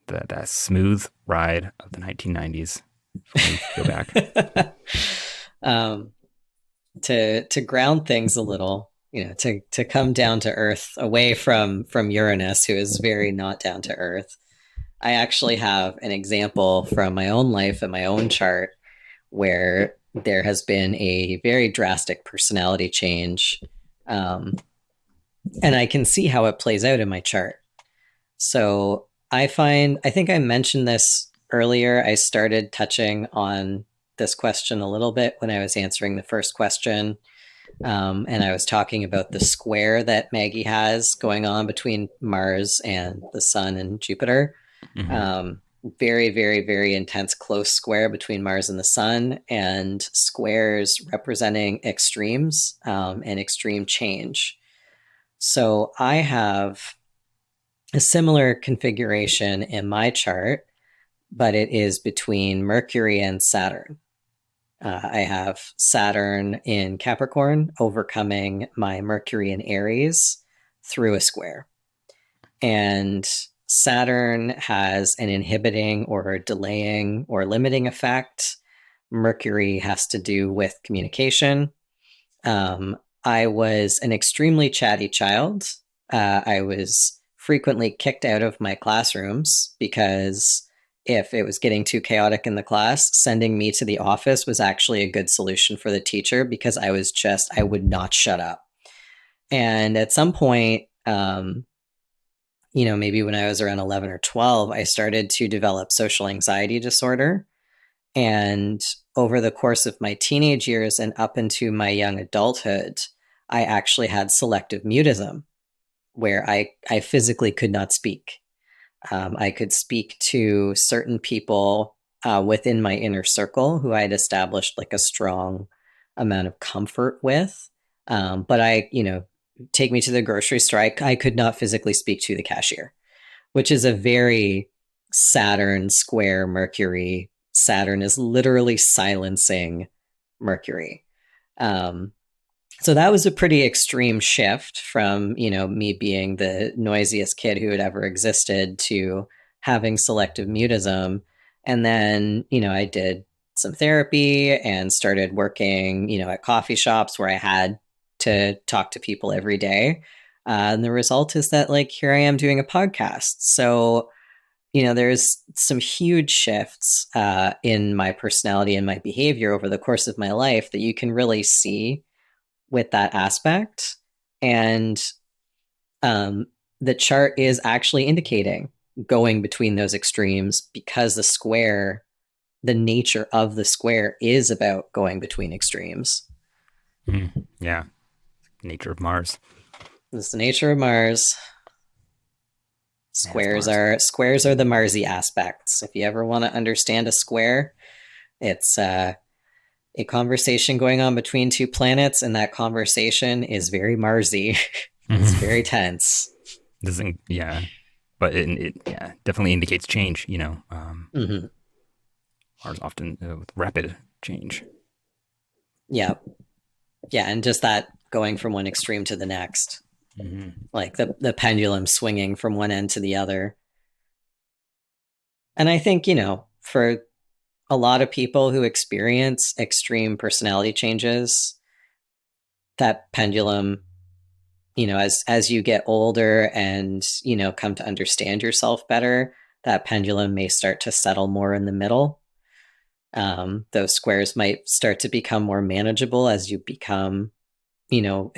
A: that smooth ride of the 1990s. Go back.
B: To ground things a little, to come down to earth, away from Uranus, who is very not down to earth. I actually have an example from my own life and my own chart where there has been a very drastic personality change. And I can see how it plays out in my chart. So I think I mentioned this earlier. I started touching on this question a little bit when I was answering the first question. And I was talking about the square that Maggie has going on between Mars and the Sun and Jupiter. Mm-hmm. Very, very, very intense close square between Mars and the Sun, and squares representing extremes and extreme change. So I have a similar configuration in my chart, but it is between Mercury and Saturn. I have Saturn in Capricorn overcoming my Mercury in Aries through a square. And Saturn has an inhibiting or delaying or limiting effect. Mercury has to do with communication. I was an extremely chatty child. I was frequently kicked out of my classrooms because if it was getting too chaotic in the class, sending me to the office was actually a good solution for the teacher because I would not shut up. And at some point, maybe when I was around 11 or 12, I started to develop social anxiety disorder. And over the course of my teenage years and up into my young adulthood, I actually had selective mutism, where I physically could not speak. I could speak to certain people within my inner circle who I had established like a strong amount of comfort with. But take me to the grocery store, I could not physically speak to the cashier, which is a very Saturn square Mercury. Saturn is literally silencing Mercury. So that was a pretty extreme shift from, me being the noisiest kid who had ever existed to having selective mutism. And then, I did some therapy and started working, at coffee shops where I had to talk to people every day. And the result is that here I am doing a podcast. So, there's some huge shifts in my personality and my behavior over the course of my life that you can really see with that aspect. And the chart is actually indicating going between those extremes because the nature of the square is about going between extremes.
A: Yeah. Nature of Mars.
B: It's the nature of Mars. Squares are the Marsy aspects. If you ever want to understand a square, it's a conversation going on between two planets, and that conversation is very Marsy. It's
A: Mhm.
B: very tense.
A: Doesn't yeah, but it yeah definitely indicates change.
B: Hmm.
A: Mars often with rapid change.
B: Yeah. Yeah. And just that going from one extreme to the next,
A: Hmm.
B: like the pendulum swinging from one end to the other. And I think, for a lot of people who experience extreme personality changes, that pendulum, as you get older and, come to understand yourself better, that pendulum may start to settle more in the middle. Those squares might start to become more manageable as you become,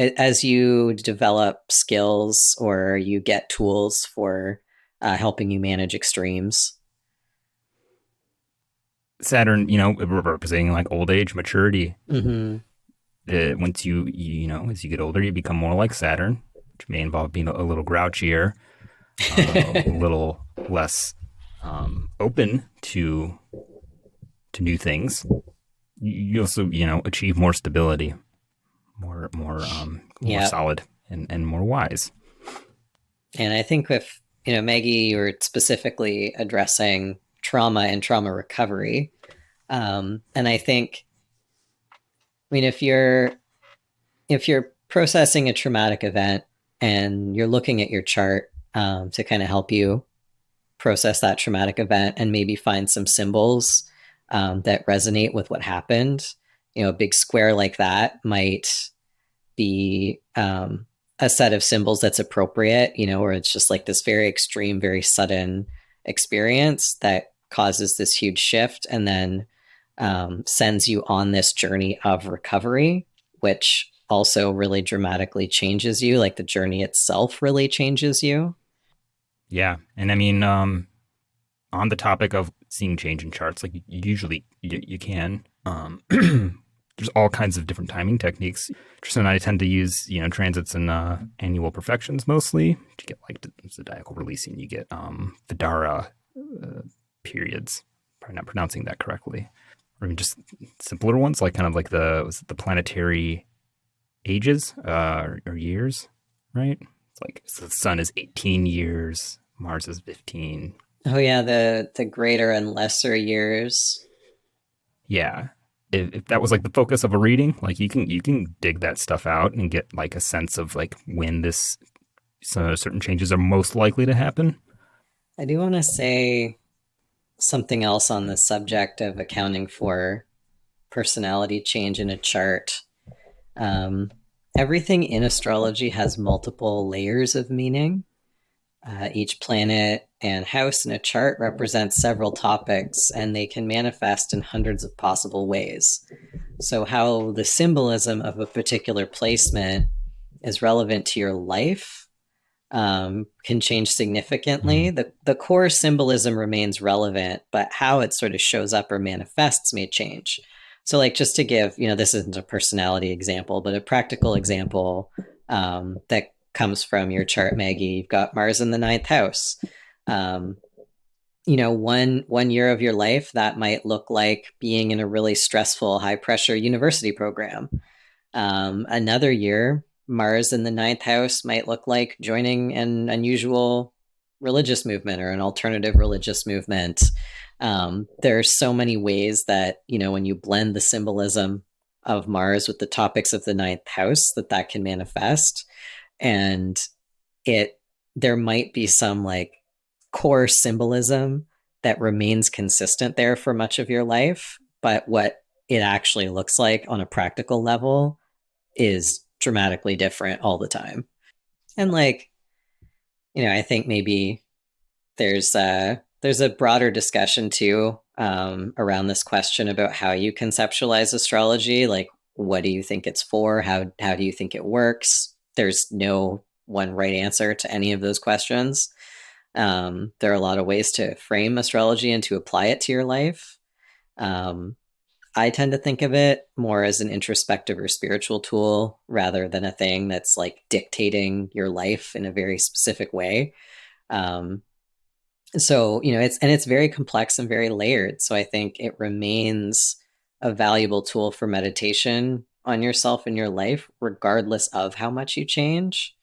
B: as you develop skills or you get tools for helping you manage extremes.
A: Saturn, representing like old age, maturity.
B: Mm-hmm.
A: Once as you get older, you become more like Saturn, which may involve being a little grouchier, a little less open to new things. You also, achieve more stability, more
B: Yeah.
A: solid, and more wise.
B: And I think with, Maggie, you were specifically addressing trauma and trauma recovery. And I think, if you're processing a traumatic event and you're looking at your chart to kind of help you process that traumatic event and maybe find some symbols that resonate with what happened, a big square like that might be a set of symbols that's appropriate, where it's just like this very extreme, very sudden experience that causes this huge shift and then sends you on this journey of recovery, which also really dramatically changes you. Like the journey itself really changes you.
A: Yeah, and I mean, on the topic of seeing change in charts, like usually you can. There's all kinds of different timing techniques. Tristan and I tend to use, transits and annual perfections mostly. You get like zodiacal releasing, you get Vidara uh, periods. Probably not pronouncing that correctly. Or even just simpler ones, like kind of like the planetary ages or years, right? It's like so the sun is 18 years, Mars is 15.
B: Oh yeah, the greater and lesser years.
A: Yeah. If that was like the focus of a reading, like you can dig that stuff out and get like a sense of like when this certain changes are most likely to happen.
B: I do want to say something else on the subject of accounting for personality change in a chart. Um, Everything in astrology has multiple layers of meaning. Each planet and house in a chart represents several topics, and they can manifest in hundreds of possible ways. So, how the symbolism of a particular placement is relevant to your life can change significantly.
A: Mm.
B: The core symbolism remains relevant, but how it sort of shows up or manifests may change. So, like, just to give, this isn't a personality example, but a practical example that comes from your chart, Maggie. You've got Mars in the ninth house. Um, one year of your life that might look like being in a really stressful, high pressure university program. Another year, Mars in the ninth house might look like joining an unusual religious movement or an alternative religious movement. There are so many ways that, when you blend the symbolism of Mars with the topics of the ninth house, that can manifest. And it, there might be some like core symbolism that remains consistent there for much of your life, but what it actually looks like on a practical level is dramatically different all the time. And like, I think maybe there's a broader discussion too around this question about how you conceptualize astrology. Like, what do you think it's for? How do you think it works? There's no one right answer to any of those questions. There are a lot of ways to frame astrology and to apply it to your life. Um, I tend to think of it more as an introspective or spiritual tool rather than a thing that's like dictating your life in a very specific way. Um, so, it's very complex and very layered. So I think it remains a valuable tool for meditation on yourself and your life, regardless of how much you change.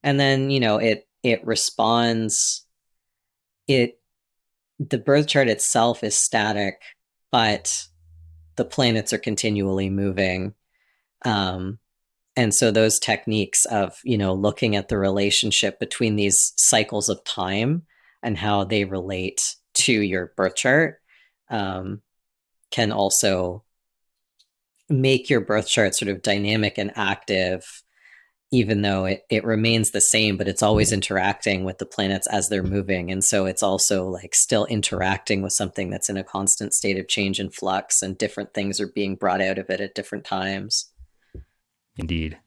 B: And then, it responds, it the birth chart itself is static, but the planets are continually moving. Um, and so those techniques of, looking at the relationship between these cycles of time and how they relate to your birth chart, um, can also make your birth chart sort of dynamic and active, even though it remains the same, but it's always interacting with the planets as they're moving. And so it's also like still interacting with something that's in a constant state of change and flux, and different things are being brought out of it at different times.
A: Indeed.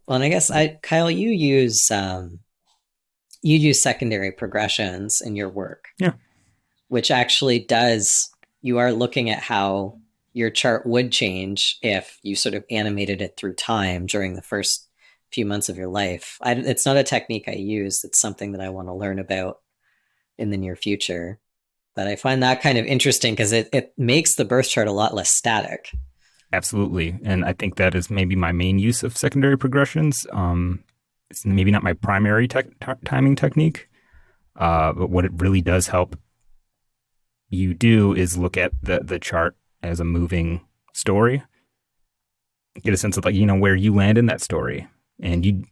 B: Well, and I guess Kyle, you use secondary progressions in your work.
A: Yeah.
B: Which actually does, you are looking at how your chart would change if you sort of animated it through time during the first few months of your life. It's not a technique I use. It's something that I want to learn about in the near future. But I find that kind of interesting because it makes the birth chart a lot less static.
A: Absolutely. And I think that is maybe my main use of secondary progressions. It's maybe not my primary timing technique, but what it really does help you do is look at the chart as a moving story, get a sense of where you land in that story. And you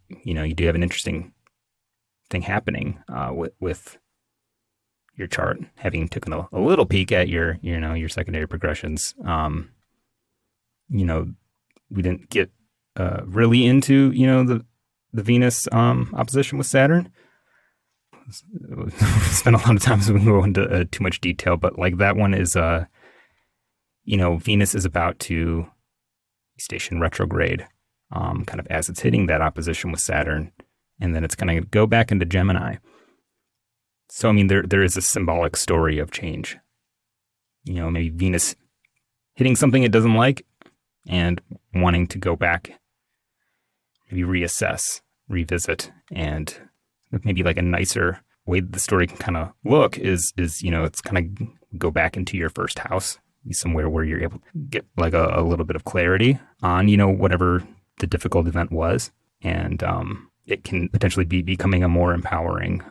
A: do have an interesting thing happening with your chart, having taken a little peek at your secondary progressions. We didn't get really into, the Venus opposition with Saturn. We spent a lot of time, so we can go into too much detail, but that one is, Venus is about to station retrograde, kind of as it's hitting that opposition with Saturn, and then it's going to go back into Gemini. So, I mean, there is a symbolic story of change. Maybe Venus hitting something it doesn't like and wanting to go back, maybe reassess, revisit, and maybe a nicer way that the story can kind of look is it's kind of go back into your first house, somewhere where you're able to get a little bit of clarity on, whatever the difficult event was. And it can potentially be becoming a more empowering,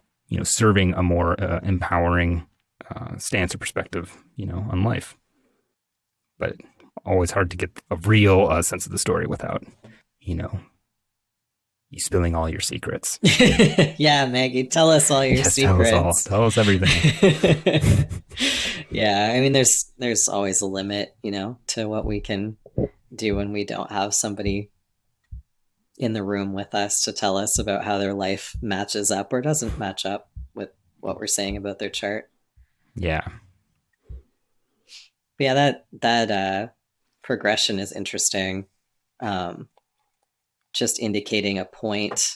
A: serving a more empowering stance or perspective, on life. But always hard to get a real sense of the story without, you spilling all your secrets.
B: Yeah, Maggie, tell us all your secrets.
A: Tell us everything.
B: Yeah, I mean, there's always a limit, to what we can do when we don't have somebody in the room with us to tell us about how their life matches up or doesn't match up with what we're saying about their chart.
A: Yeah.
B: But yeah, that progression is interesting. Just indicating a point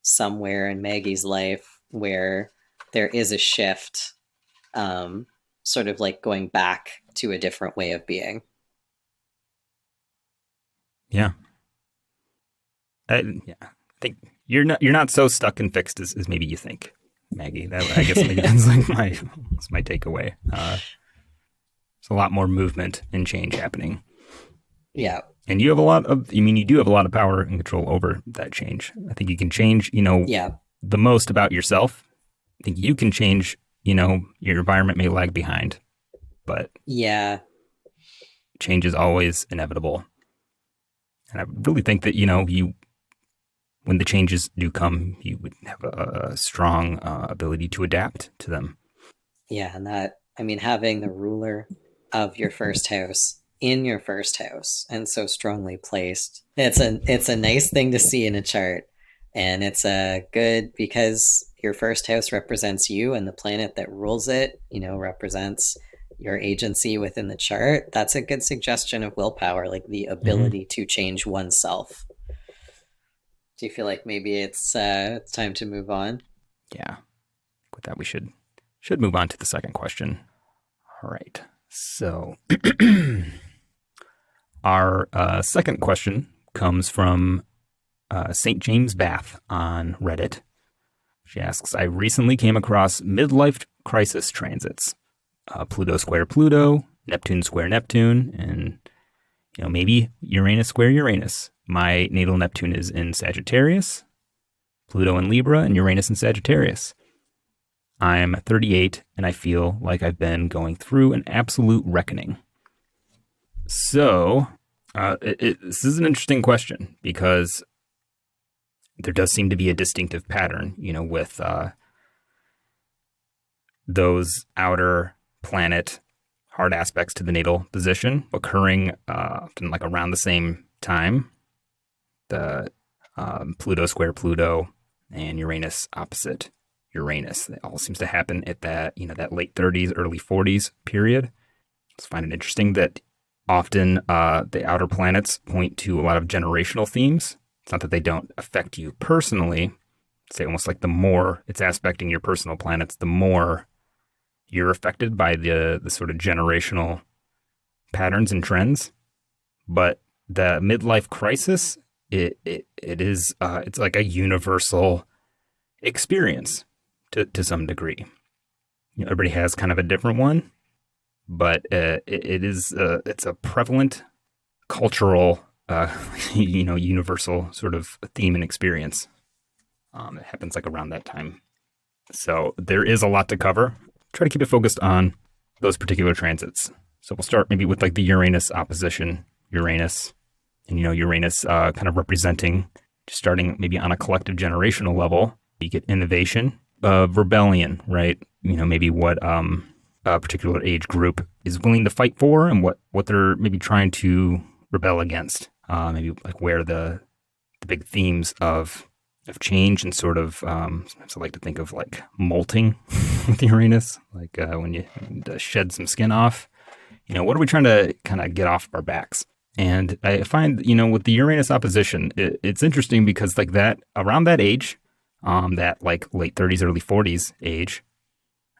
B: somewhere in Maggie's life where there is a shift, sort of going back to a different way of being.
A: Yeah. I think you're not so stuck and fixed as maybe you think, Maggie. That, I guess, maybe that's my takeaway. There's a lot more movement and change happening.
B: Yeah.
A: And you do have a lot of power and control over that change. I think you can change, the most about yourself. I think you can change, your environment may lag behind, but
B: yeah,
A: change is always inevitable. And I really think that, when the changes do come, you would have a strong ability to adapt to them.
B: Yeah. And having the ruler of your first house in your first house and so strongly placed, it's a nice thing to see in a chart. And it's good because your first house represents you, and the planet that rules it, represents your agency within the chart. That's a good suggestion of willpower, the ability to change oneself. Do you feel like maybe it's time to move on?
A: Yeah. With that, we should move on to the second question. All right. So our second question comes from St. James Bath on Reddit. She asks, I recently came across midlife crisis transits. Pluto square Pluto, Neptune square Neptune, and maybe Uranus square Uranus. My natal Neptune is in Sagittarius, Pluto in Libra, and Uranus in Sagittarius. I'm 38, and I feel like I've been going through an absolute reckoning. So, this is an interesting question because there does seem to be a distinctive pattern, with those outer planet hard aspects to the natal position occurring often like around the same time. The Pluto square Pluto and Uranus opposite Uranus. It all seems to happen at that, that late 30s, early 40s period. I just find it interesting that often the outer planets point to a lot of generational themes. It's not that they don't affect you personally. Say almost like the more it's aspecting your personal planets, the more you're affected by the sort of generational patterns and trends. But the midlife crisis, it is it's like a universal experience to some degree. Everybody has kind of a different one, but it's a prevalent cultural universal sort of theme and experience. It happens like around that time. So there is a lot to cover. Try to keep it focused on those particular transits. So we'll start maybe with like the Uranus opposition, Uranus, and Uranus kind of representing, just starting maybe on a collective generational level. You get innovation, rebellion, right? Maybe what a particular age group is willing to fight for and what they're maybe trying to rebel against. Maybe like where the big themes of change and sort of, sometimes I like to think of like molting with Uranus, like when you shed some skin off, what are we trying to kind of get off of our backs? And I find, with the Uranus opposition, it's interesting because like that, around that age, that like late 30s, early 40s age,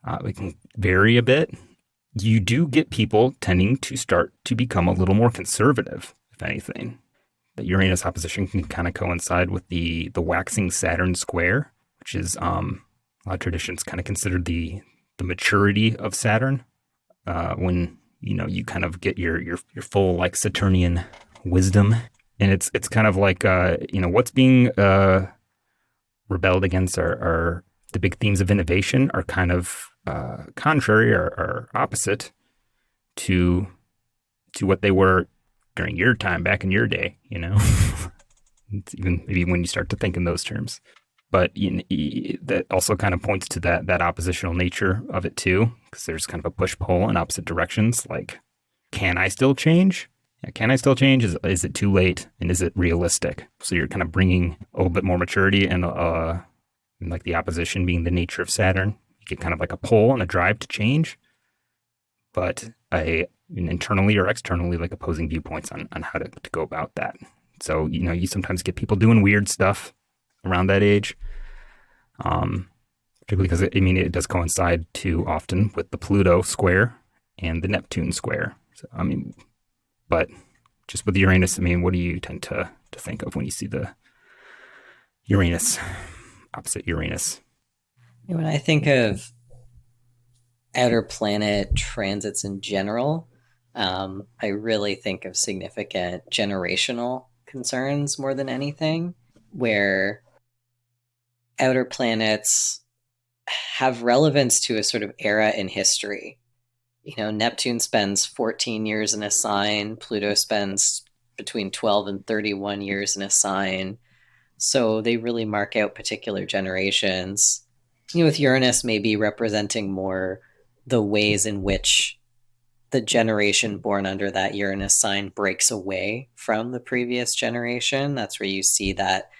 A: it can vary a bit. You do get people tending to start to become a little more conservative, if anything. The Uranus opposition can kind of coincide with the waxing Saturn square, which is a lot of traditions kind of considered the maturity of Saturn when you kind of get your full like Saturnian wisdom, and it's kind of like what's being rebelled against are the big themes of innovation are kind of contrary or opposite to what they were during your time back in your day, It's even maybe when you start to think in those terms. But that also kind of points to that oppositional nature of it too, because there's kind of a push-pull in opposite directions. Like, can I still change? Can I still change? Is it too late? And is it realistic? So you're kind of bringing a little bit more maturity and like the opposition being the nature of Saturn. You get kind of like a pull and a drive to change, but internally or externally, like opposing viewpoints on how to go about that. So, you sometimes get people doing weird stuff around that age, particularly because, it does coincide too often with the Pluto square and the Neptune square. So, but just with Uranus, what do you tend to think of when you see the Uranus, opposite Uranus?
B: When I think of outer planet transits in general, I really think of significant generational concerns more than anything, where outer planets have relevance to a sort of era in history. Neptune spends 14 years in a sign, Pluto spends between 12 and 31 years in a sign. So they really mark out particular generations. With Uranus maybe representing more the ways in which the generation born under that Uranus sign breaks away from the previous generation. That's where you see that,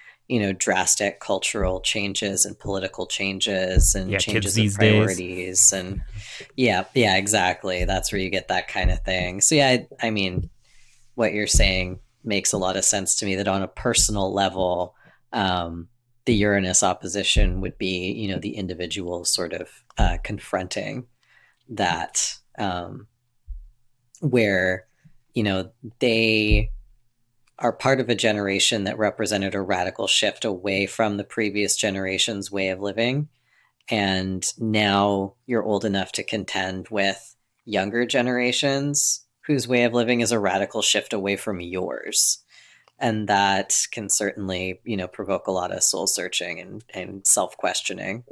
B: drastic cultural changes and political changes and changes in priorities. And yeah, exactly. That's where you get that kind of thing. So yeah, what you're saying makes a lot of sense to me, that on a personal level, the Uranus opposition would be, the individual sort of confronting that, where, they are part of a generation that represented a radical shift away from the previous generation's way of living. And now you're old enough to contend with younger generations whose way of living is a radical shift away from yours. And that can certainly, provoke a lot of soul searching and self-questioning.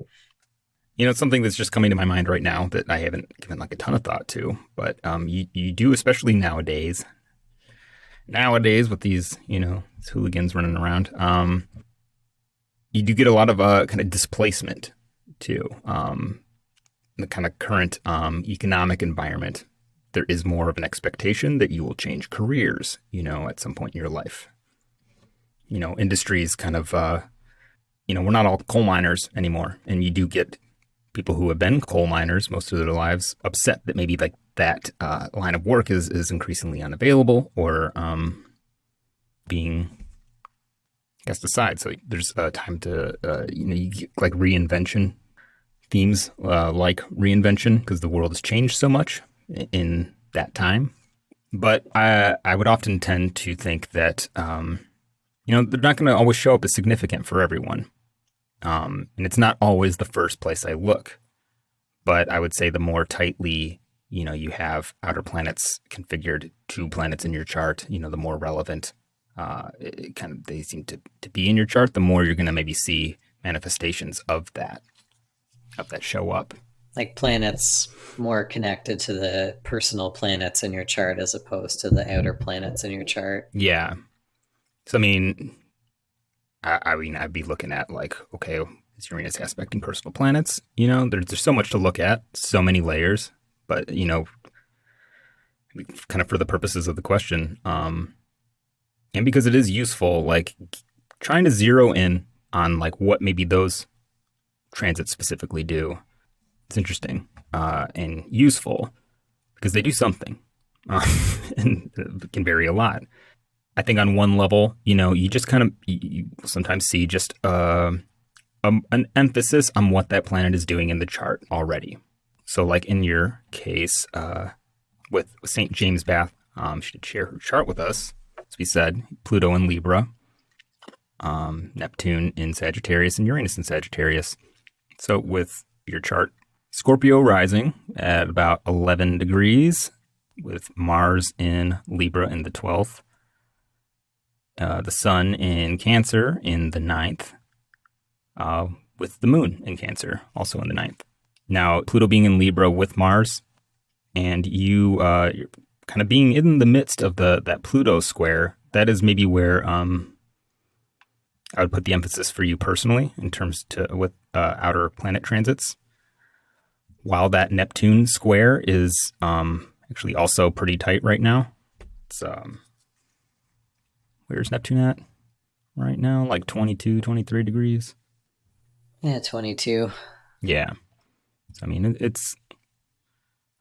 A: Something that's just coming to my mind right now that I haven't given like a ton of thought to, but you do, especially nowadays. Nowadays, with these, these hooligans running around, you do get a lot of kind of displacement too. The kind of current economic environment, there is more of an expectation that you will change careers, at some point in your life. Industries kind of, we're not all coal miners anymore. And you do get people who have been coal miners most of their lives upset that maybe like that line of work is increasingly unavailable or being cast aside. So there's time to, you get like reinvention themes like reinvention because the world has changed so much in that time. But I would often tend to think that, they're not going to always show up as significant for everyone. And it's not always the first place I look. But I would say the more tightly, you have outer planets configured to planets in your chart, the more relevant they seem to be in your chart, the more you're going to maybe see manifestations of that show up.
B: Like planets more connected to the personal planets in your chart as opposed to the outer planets in your chart.
A: Yeah. So, I'd be looking at like, okay, is Uranus aspecting personal planets? There's so much to look at, so many layers, but, kind of for the purposes of the question, and because it is useful, like trying to zero in on like what maybe those transits specifically do. It's interesting and useful because they do something and it can vary a lot. I think on one level, you just kind of you sometimes see just an emphasis on what that planet is doing in the chart already. So like in your case with St. James Bath, she did share her chart with us. As we said, Pluto in Libra, Neptune in Sagittarius, and Uranus in Sagittarius. So with your chart, Scorpio rising at about 11 degrees, with Mars in Libra in the 12th, the Sun in Cancer in the 9th, with the Moon in Cancer also in the 9th. Now, Pluto being in Libra with Mars, and you're kind of being in the midst of that Pluto square, that is maybe where I would put the emphasis for you personally in terms with outer planet transits. While that Neptune square is actually also pretty tight right now. It's where's Neptune at right now? Like 22, 23 degrees.
B: Yeah, 22.
A: Yeah. So, it's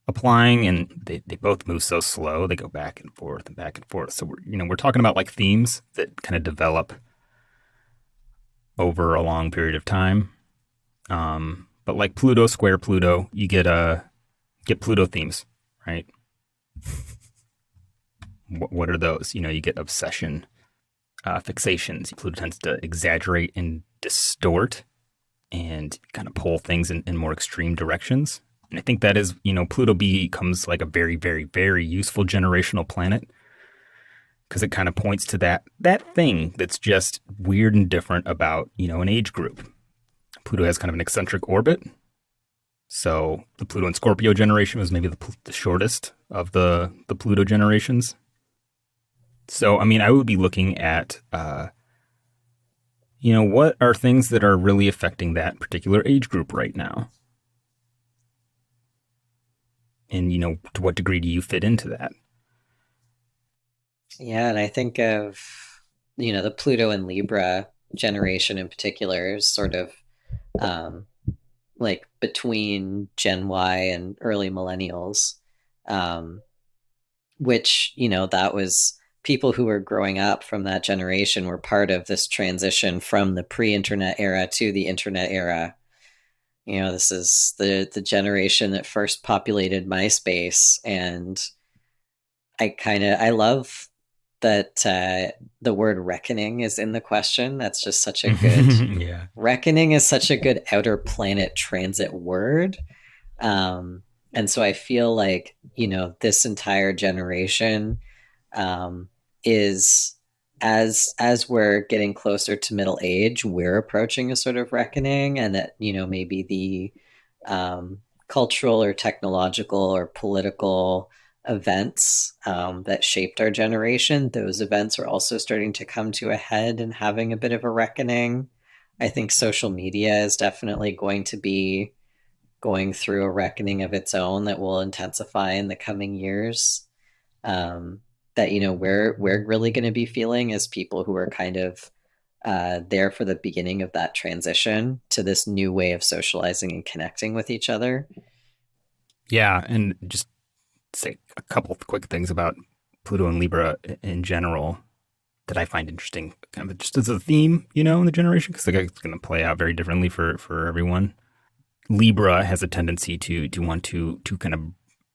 A: applying, and they both move so slow. They go back and forth and back and forth. So we're talking about like themes that kind of develop over a long period of time. But like Pluto square Pluto, you get Pluto themes, right? What are those? You get obsession, fixations. Pluto tends to exaggerate and distort and kind of pull things in more extreme directions. And I think that is, Pluto becomes like a very, very, very useful generational planet because it kind of points to that thing that's just weird and different about, an age group. Pluto has kind of an eccentric orbit. So the Pluto and Scorpio generation was maybe the shortest of the Pluto generations. So, I would be looking at, what are things that are really affecting that particular age group right now? And, to what degree do you fit into that?
B: Yeah, and I think of, the Pluto and Libra generation in particular is sort of like between Gen Y and early millennials, which, that was people who were growing up from that generation were part of this transition from the pre-internet era to the internet era. This is the generation that first populated MySpace, and I love that the word reckoning is in the question. That's just such a good
A: yeah.
B: Reckoning is such a good outer planet transit word. And so I feel like, this entire generation is as we're getting closer to middle age, we're approaching a sort of reckoning, and that, maybe the cultural or technological or political events that shaped our generation, those events are also starting to come to a head and having a bit of a reckoning. I think social media is definitely going to be going through a reckoning of its own that will intensify in the coming years. That we're really going to be feeling as people who are kind of there for the beginning of that transition to this new way of socializing and connecting with each other.
A: Yeah, and just say a couple of quick things about Pluto and Libra in general that I find interesting, kind of just as a theme, in the generation, because it's going to play out very differently for everyone. Libra has a tendency to want to kind of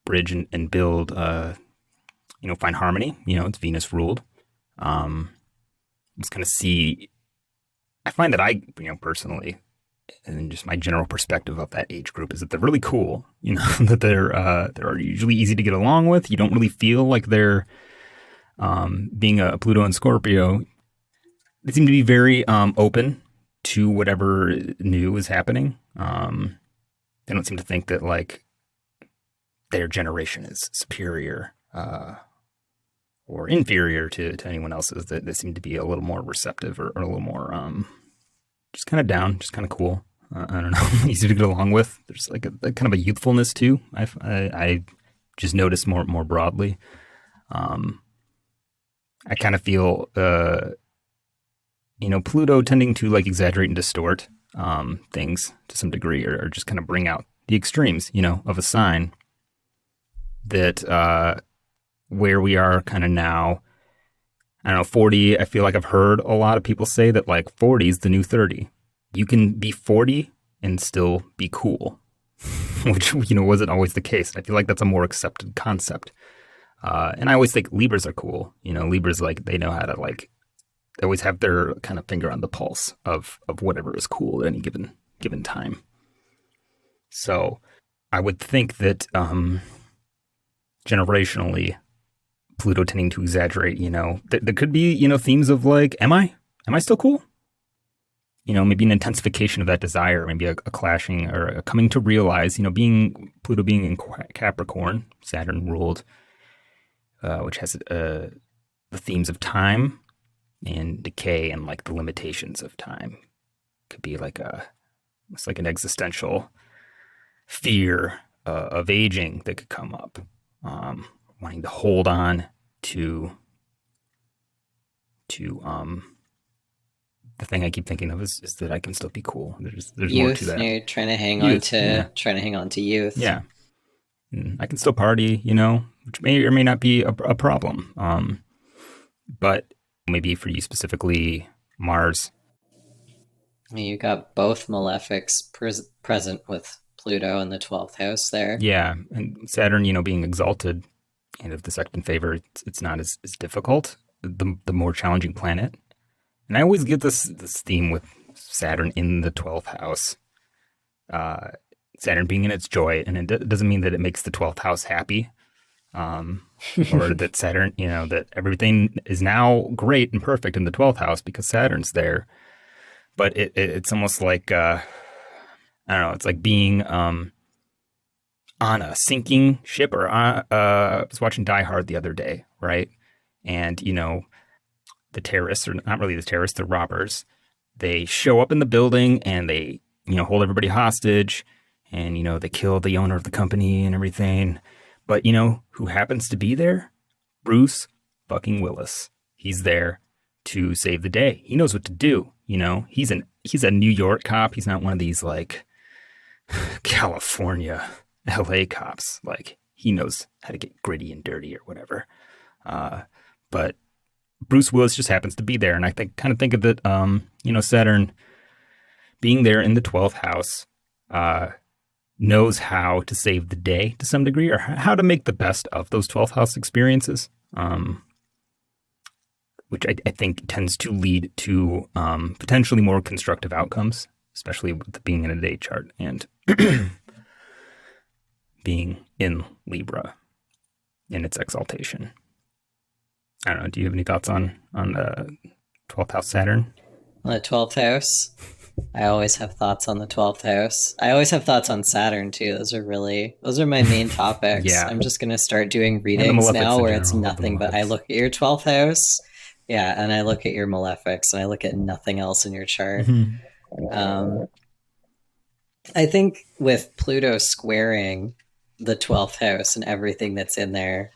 A: bridge and build, find harmony. It's Venus ruled. Just kind of see. I find that personally, and just my general perspective of that age group is that they're really cool. That they're usually easy to get along with. You don't really feel like they're being a Pluto and Scorpio. They seem to be very open to whatever new is happening. They don't seem to think that like their generation is superior or inferior to anyone else's. That they seem to be a little more receptive or a little more just kind of down, just kind of cool. I don't know, easy to get along with. There's like a kind of a youthfulness too. I just noticed more broadly. I kind of feel, Pluto tending to like exaggerate and distort things to some degree, or just kind of bring out the extremes, of a sign that where we are kind of now. I don't know, 40, I feel like I've heard a lot of people say that like 40 is the new 30. You can be 40 and still be cool, which, wasn't always the case. I feel like that's a more accepted concept. And I always think Libras are cool. Libras, like, they know how to, like, they always have their kind of finger on the pulse of whatever is cool at any given time. So I would think that generationally, Pluto tending to exaggerate, there could be, themes of like, am I still cool? Maybe an intensification of that desire, maybe a clashing or a coming to realize, Pluto being in Capricorn, Saturn ruled, which has the themes of time and decay and like the limitations of time. Could be like it's like an existential fear of aging that could come up. Wanting to hold on to the thing I keep thinking of is that I can still be cool. There's
B: Youth,
A: more to that.
B: you're trying to hang
A: Youth, yeah.
B: trying to hang on to youth.
A: Yeah. And I can still party, which may or may not be a problem. But maybe for you specifically, Mars.
B: You got both malefics present with Pluto in the 12th house there.
A: Yeah, and Saturn, being exalted, and if the sect in favor, it's not as difficult. The more challenging planet. And I always get this theme with Saturn in the 12th house. Saturn being in its joy, and it doesn't mean that it makes the 12th house happy. Or that Saturn, that everything is now great and perfect in the 12th house because Saturn's there. But it's almost like, I don't know, it's like being on a sinking ship, or I was watching Die Hard the other day, right? And, the terrorists, or not really the terrorists, the robbers, they show up in the building and they, hold everybody hostage, and, they kill the owner of the company and everything. But, who happens to be there? Bruce fucking Willis. He's there to save the day. He knows what to do. He's a New York cop. He's not one of these like California, LA cops. Like, he knows how to get gritty and dirty or whatever. But Bruce Willis just happens to be there. And I kind of think of it, Saturn being there in the 12th house, knows how to save the day to some degree, or how to make the best of those 12th house experiences, which I think tends to lead to potentially more constructive outcomes, especially with being in a day chart and being in Libra in its exaltation. I don't know. Do you have any thoughts on the 12th house Saturn?
B: On the 12th house, I always have thoughts on the 12th house. I always have thoughts on Saturn too. Those are my main topics.
A: Yeah.
B: I'm just going to start doing
A: And the
B: readings
A: malefics
B: now
A: in
B: where it's
A: general. I love the
B: nothing but I
A: malefics.
B: look at your 12th house. Yeah, and I look at your malefics and I look at nothing else in your chart.
A: Mhm.
B: Um, I think with Pluto squaring the 12th house and everything that's in there,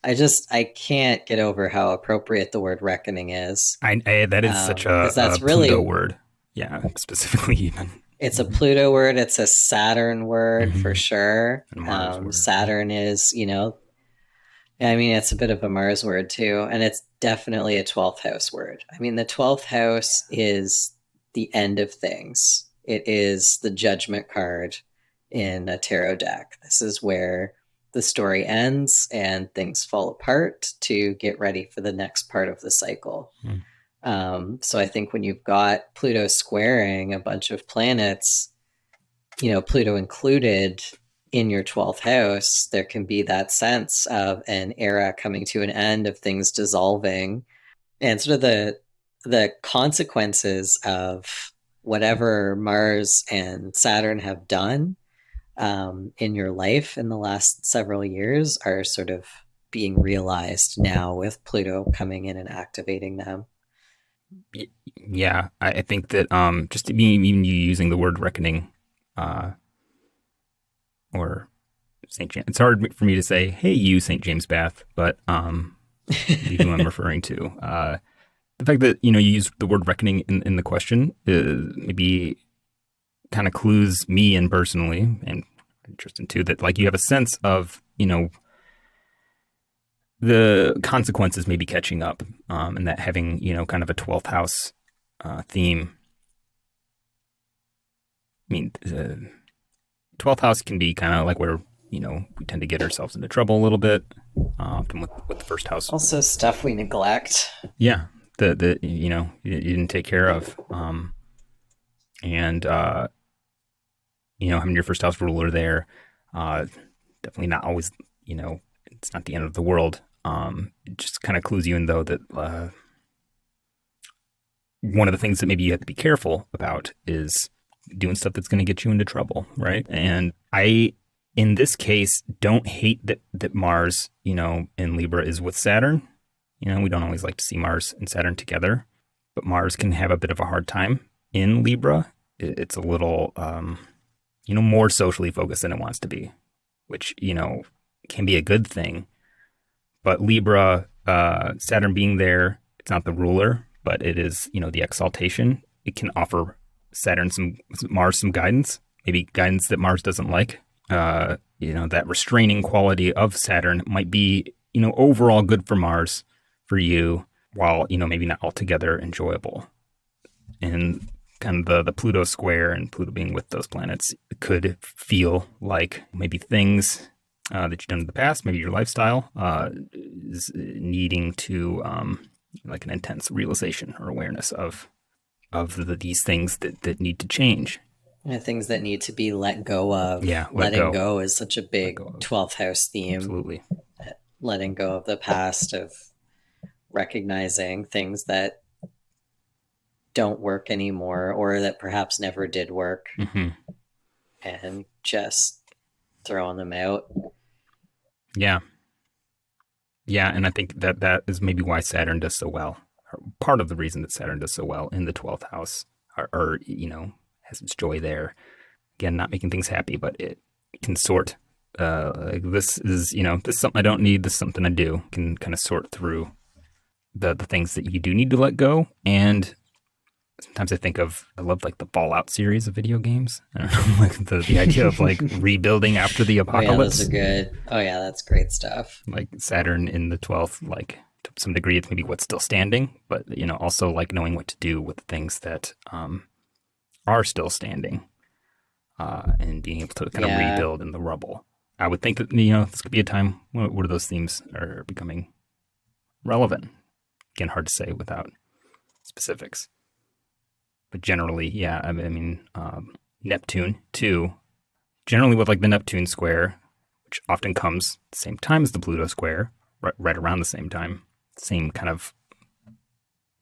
B: I can't get over how appropriate the word reckoning is.
A: That is such
B: Because
A: a
B: that's
A: Pluto
B: really,
A: word. Yeah, specifically even.
B: it's a
A: Mhm.
B: Pluto word, it's a Saturn word for
A: Mhm.
B: sure.
A: And Mars word.
B: Saturn is, I mean, it's a bit of a Mars word too, and it's definitely a 12th house word. I mean, the 12th house is the end of things, it is the judgment card in a tarot deck. This is where the story ends and things fall apart to get ready for the next part of the cycle.
A: Mm.
B: So I think when you've got Pluto squaring a bunch of planets, Pluto included in your 12th house, there can be that sense of an era coming to an end, of things dissolving, and sort of the consequences of whatever Mars and Saturn have done in your life in the last several years are sort of being realized now with Pluto coming in and activating them.
A: Yeah, I think that just to be even you using the word reckoning, uh, or St. James. It's hard for me to say, "Hey, you St. James Bath," but be who I'm referring to. The fact that you use the word reckoning in the question maybe kind of clues me in personally, and Tristan too, that like you have a sense of the consequences maybe catching up, and that having kind of a 12th house theme. I mean, 12th house can be kind of like where we tend to get ourselves into trouble a little bit, often with the first house.
B: Also, stuff we neglect.
A: Yeah, the you didn't take care of, and having your first house ruler there, uh, definitely not always. It's not the end of the world. It just kind of clues you in though that one of the things that maybe you have to be careful about is doing stuff that's going to get you into trouble, right? And I, in this case, don't hate that Mars, in Libra is with Saturn. We don't always like to see Mars and Saturn together, but Mars can have a bit of a hard time in Libra. It's a little, more socially focused than it wants to be, which, can be a good thing. But Libra, Saturn being there, it's not the ruler, but it is, the exaltation. It can offer Mars some guidance, maybe guidance that Mars doesn't like. That restraining quality of Saturn might be, overall good for Mars, for you, while, maybe not altogether enjoyable. And kind of the Pluto square and Pluto being with those planets could feel like maybe things that you've done in the past, maybe your lifestyle is needing to like an intense realization or awareness of these things that need to change.
B: Things that need to be let go of.
A: Yeah,
B: Letting go is such a
A: Let
B: big
A: go of.
B: 12th house theme.
A: Absolutely.
B: Letting go of the past, of recognizing things that don't work anymore or that perhaps never did work, and just throwing them out.
A: Yeah. Yeah, and I think that is maybe why Saturn does so well. Or part of the reason that Saturn does so well in the 12th house, or has its joy there. Again, not making things happy, but it can sort. Like this is this is something I don't need. This is something I do. Can kind of sort through the things that you do need to let go. And sometimes I love like the Fallout series of video games. I don't know, like the idea of like rebuilding after the apocalypse.
B: Oh yeah, those are good. Oh yeah, that's great stuff.
A: Like Saturn in the 12th, like to some degree, it's maybe what's still standing, but also like knowing what to do with the things that are still standing, and being able to kind of rebuild in the rubble. I would think that this could be a time where those themes are becoming relevant. Again, hard to say without specifics. But generally, yeah, I mean, Neptune too. Generally, with like the Neptune square, which often comes at the same time as the Pluto square, right around the same time, same kind of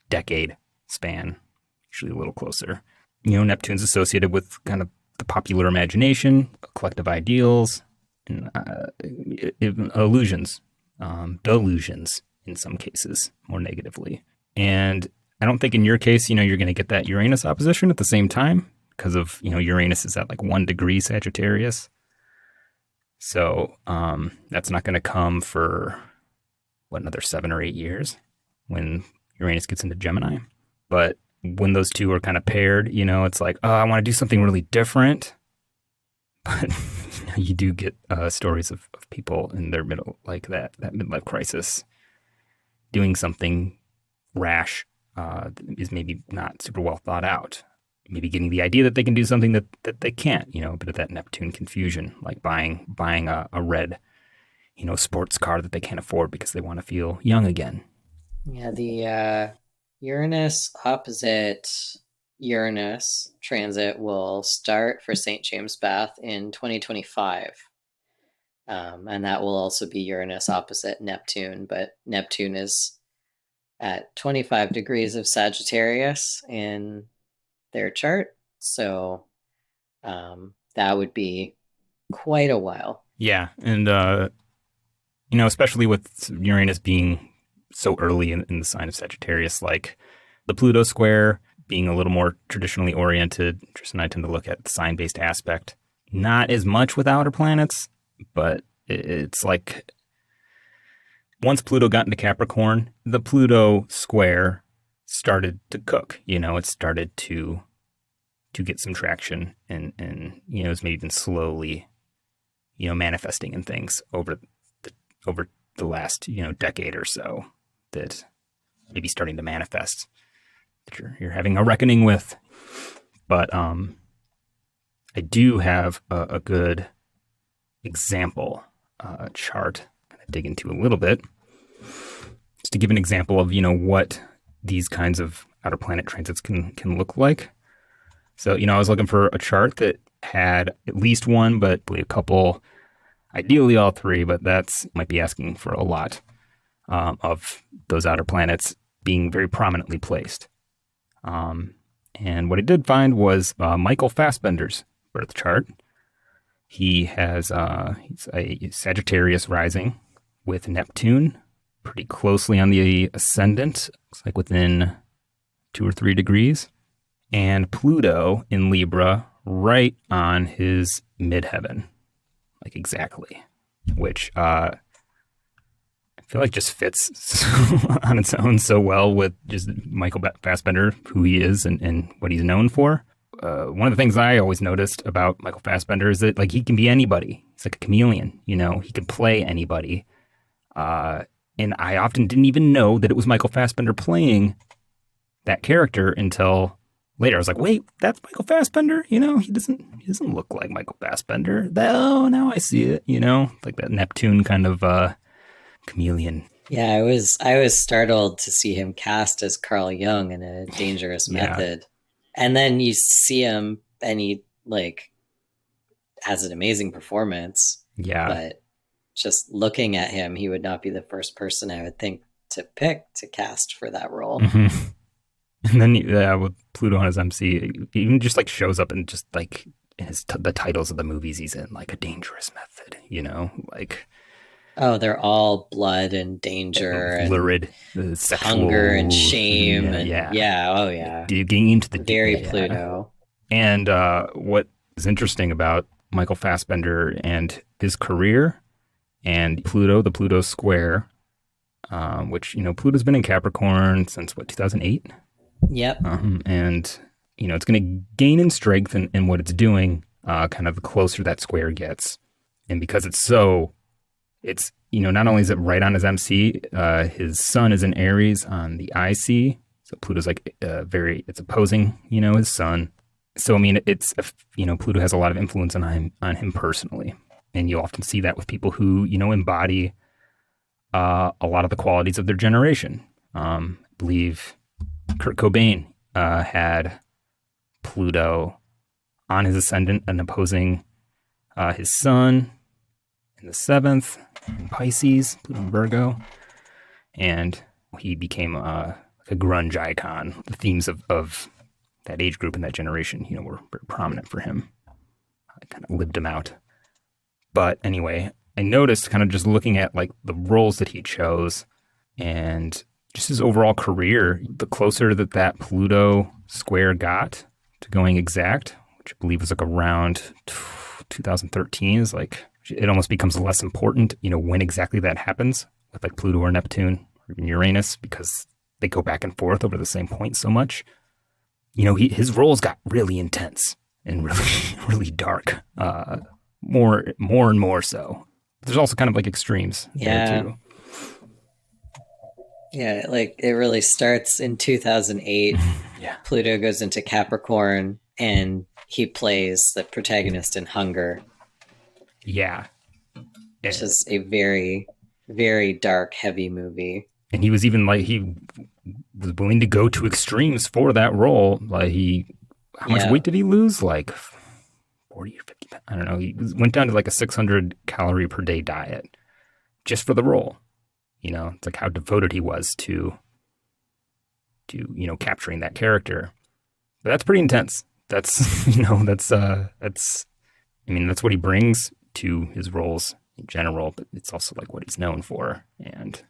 A: decade span, usually a little closer. Neptune's associated with kind of the popular imagination, collective ideals, and illusions, delusions in some cases, more negatively. And I don't think in your case, you're going to get that Uranus opposition at the same time because of, Uranus is at like 1 degree Sagittarius. So that's not going to come for, another 7 or 8 years when Uranus gets into Gemini. But when those two are kind of paired, it's like, oh, I want to do something really different. But you do get stories of people in their middle, like that midlife crisis, doing something rash that is maybe not super well thought out. Maybe getting the idea that they can do something that they can't, a bit of that Neptune confusion, like buying a red, sports car that they can't afford because they want to feel young again.
B: Yeah, the Uranus opposite Uranus transit will start for St. James Bath in 2025. And that will also be Uranus opposite Neptune, but Neptune is at 25 degrees of Sagittarius in their chart. So that would be quite a while.
A: Yeah. And, especially with Uranus being so early in the sign of Sagittarius, like the Pluto square being a little more traditionally oriented. Tristan and I tend to look at the sign-based aspect. Not as much with outer planets, but it's like once Pluto got into Capricorn, the Pluto square started to cook. It started to get some traction and it's maybe been slowly, manifesting in things over the last, decade or so that maybe starting to manifest that you're having a reckoning with. But I do have a good example chart I'm going to dig into a little bit just to give an example of, what these kinds of outer planet transits can look like. So, I was looking for a chart that had at least one, but a couple, ideally all three, but that's might be asking for a lot of those outer planets being very prominently placed. And what I did find was Michael Fassbender's birth chart. He has he's a Sagittarius rising with Neptune pretty closely on the ascendant. Looks like within 2 or 3 degrees. And Pluto in Libra right on his midheaven. Like exactly. Which I feel like just fits on its own so well with just Michael Fassbender, who he is and what he's known for. One of the things I always noticed about Michael Fassbender is that like he can be anybody. He's like a chameleon, he can play anybody. And I often didn't even know that it was Michael Fassbender playing that character until later. I was like, wait, that's Michael Fassbender? He doesn't look like Michael Fassbender. Oh, now I see it, like that Neptune kind of chameleon.
B: Yeah, I was startled to see him cast as Carl Jung in A Dangerous Method. And then you see him and he like has an amazing performance.
A: Yeah.
B: But just looking at him, he would not be the first person I would think to pick to cast for that role.
A: Mm-hmm. And then with Pluto on his MC, he even just like shows up and just like the titles of the movies he's in, like A Dangerous Method, like.
B: Oh, they're all blood and danger and
A: lurid, sexual,
B: hunger and shame.
A: Digging into the
B: very Pluto.
A: And what is interesting about Michael Fassbender and his career and Pluto, the Pluto square, which, Pluto's been in Capricorn since 2008?
B: Yep.
A: And, it's going to gain in strength in what it's doing, kind of the closer that square gets. And because it's not only is it right on his MC, his sun is in Aries on the IC. So Pluto's like it's opposing, his sun. So, I mean, Pluto has a lot of influence on him personally. And you often see that with people who, embody a lot of the qualities of their generation. I believe Kurt Cobain had Pluto on his ascendant and opposing his sun in the 7th, in Pisces, Pluto in Virgo. And he became a grunge icon. The themes of that age group and that generation, were very prominent for him. I kind of lived him out. But anyway, I noticed kind of just looking at like the roles that he chose and just his overall career, the closer that Pluto square got to going exact, which I believe was like around 2013, is like it almost becomes less important, when exactly that happens with like Pluto or Neptune or even Uranus, because they go back and forth over the same point so much. His roles got really intense and really, really dark. More and more so. There's also kind of like extremes there too.
B: Yeah, like it really starts in 2008.
A: Yeah.
B: Pluto goes into Capricorn and he plays the protagonist in Hunger.
A: Yeah.
B: Which is a very, very dark, heavy movie.
A: And he was even like, he was willing to go to extremes for that role. Like how much weight did he lose? Like 40 or 50, I don't know. He went down to like a 600 calorie per day diet just for the role. It's like how devoted he was to capturing that character. But that's pretty intense. That's, that's what he brings to his roles in general, but it's also like what he's known for and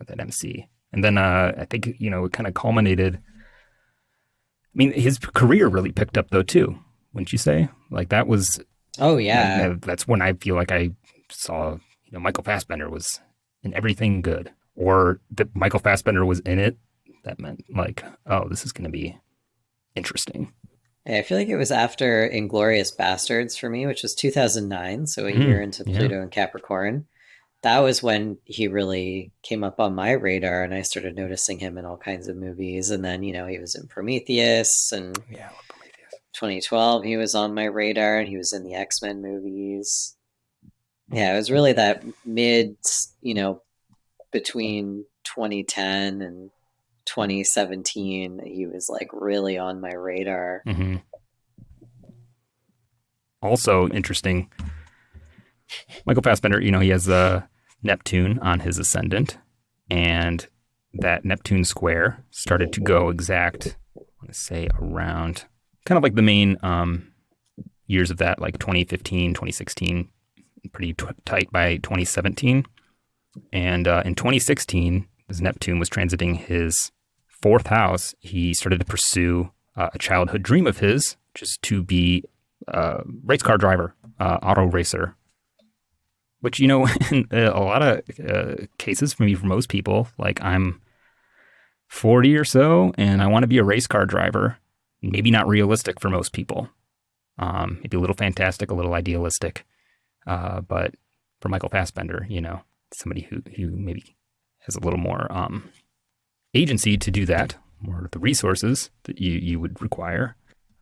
A: that MC. And then I think, it kind of culminated. His career really picked up though too, wouldn't you say? Like that was.
B: Oh yeah.
A: That's when I feel like I saw, Michael Fassbender was in everything good, or that Michael Fassbender was in it. That meant like, oh, this is going to be interesting.
B: Yeah, I feel like it was after Inglourious Bastards for me, which was 2009. So a year into Pluto and Capricorn. That was when he really came up on my radar and I started noticing him in all kinds of movies. And then, he was in Prometheus and 2012, he was on my radar and he was in the X-Men movies. Yeah, it was really that mid, between 2010 and 2017, he was like really on my radar.
A: Mm-hmm. Also interesting, Michael Fassbender, he has Neptune on his ascendant, and that Neptune square started to go exact, I want to say around kind of like the main years of that, like 2015, 2016, pretty tight by 2017. And in 2016, as Neptune was transiting his fourth house, he started to pursue a childhood dream of his, which is to be a race car driver, auto racer. Which, in a lot of cases, for most people, like I'm 40 or so and I want to be a race car driver. Maybe not realistic for most people. Maybe a little fantastic, a little idealistic. But for Michael Fassbender, somebody who maybe has a little more agency to do that, more the resources that you would require.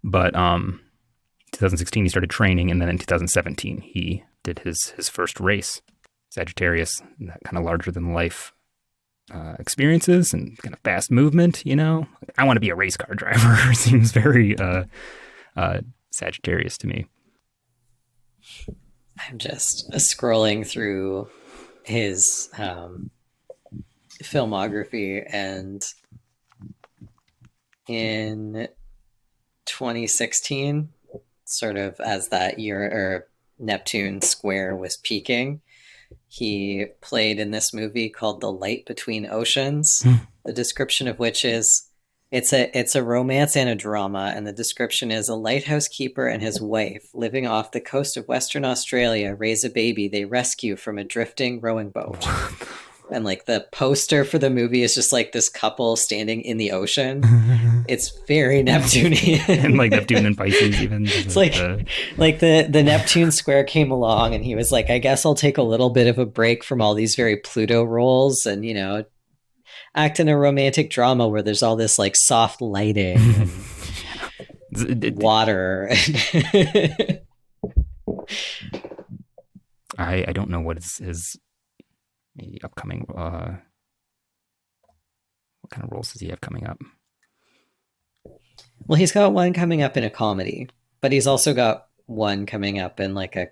A: But 2016, he started training, and then in 2017, he did his first race, Sagittarius, that kind of larger than life experiences and kind of fast movement. I want to be a race car driver. Seems very Sagittarius to me.
B: I'm just scrolling through his filmography, and in 2016, sort of as that year or Neptune square was peaking, he played in this movie called The Light Between Oceans, the description of which is it's a romance and a drama, and the description is a lighthouse keeper and his wife living off the coast of Western Australia raise a baby they rescue from a drifting rowing boat. And like the poster for the movie is just like this couple standing in the ocean. It's very Neptunian.
A: And like Neptune and Pisces even.
B: It's like the Neptune square came along and he was like, I guess I'll take a little bit of a break from all these very Pluto roles and, act in a romantic drama where there's all this like soft lighting and water.
A: I don't know what his maybe upcoming what kind of roles does he have coming up?
B: Well, he's got one coming up in a comedy, but he's also got one coming up in like a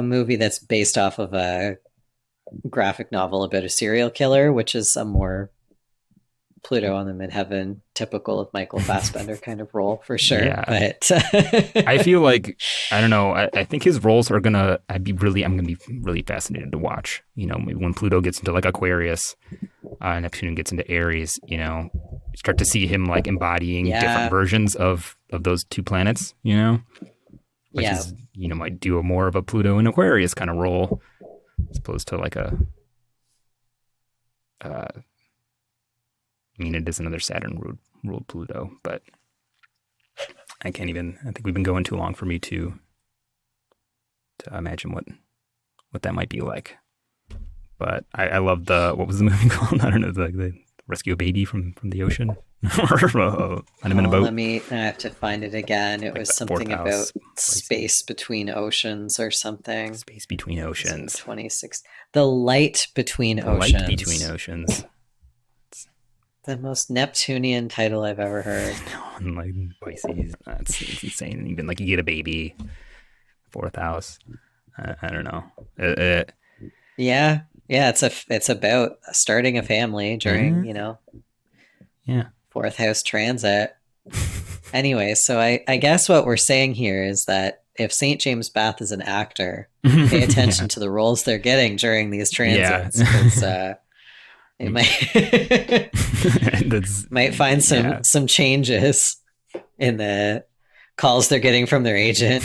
B: movie that's based off of a graphic novel about a serial killer, which is a more Pluto on the midheaven, typical of Michael Fassbender kind of role for sure.
A: Yeah.
B: But
A: I feel like, I don't know, I think his roles are gonna, I'm gonna be really fascinated to watch. You know, maybe when Pluto gets into like Aquarius, Neptune gets into Aries, you know, start to see him like embodying different versions of those two planets, you know? Like he's, you know, might do a more of a Pluto and Aquarius kind of role as opposed to like a, I mean, it is another Saturn ruled Pluto, but I think we've been going too long for me to imagine what that might be like. But I love what was the movie called? I don't know, the Rescue a Baby from the ocean? Or find him in a boat.
B: I have to find it again. It like was something about space between oceans or something.
A: Space between oceans.
B: 26. The Light Between Oceans.
A: Light Between Oceans.
B: The most Neptunian title I've ever heard.
A: And like Pisces, it's insane. Even like you get a baby, fourth house. I don't know.
B: Yeah, it's about starting a family during fourth house transit. Anyway, so I guess what we're saying here is that if St. James Bath is an actor, pay attention to the roles they're getting during these transits. Yeah. It might find some changes in the calls they're getting from their agent.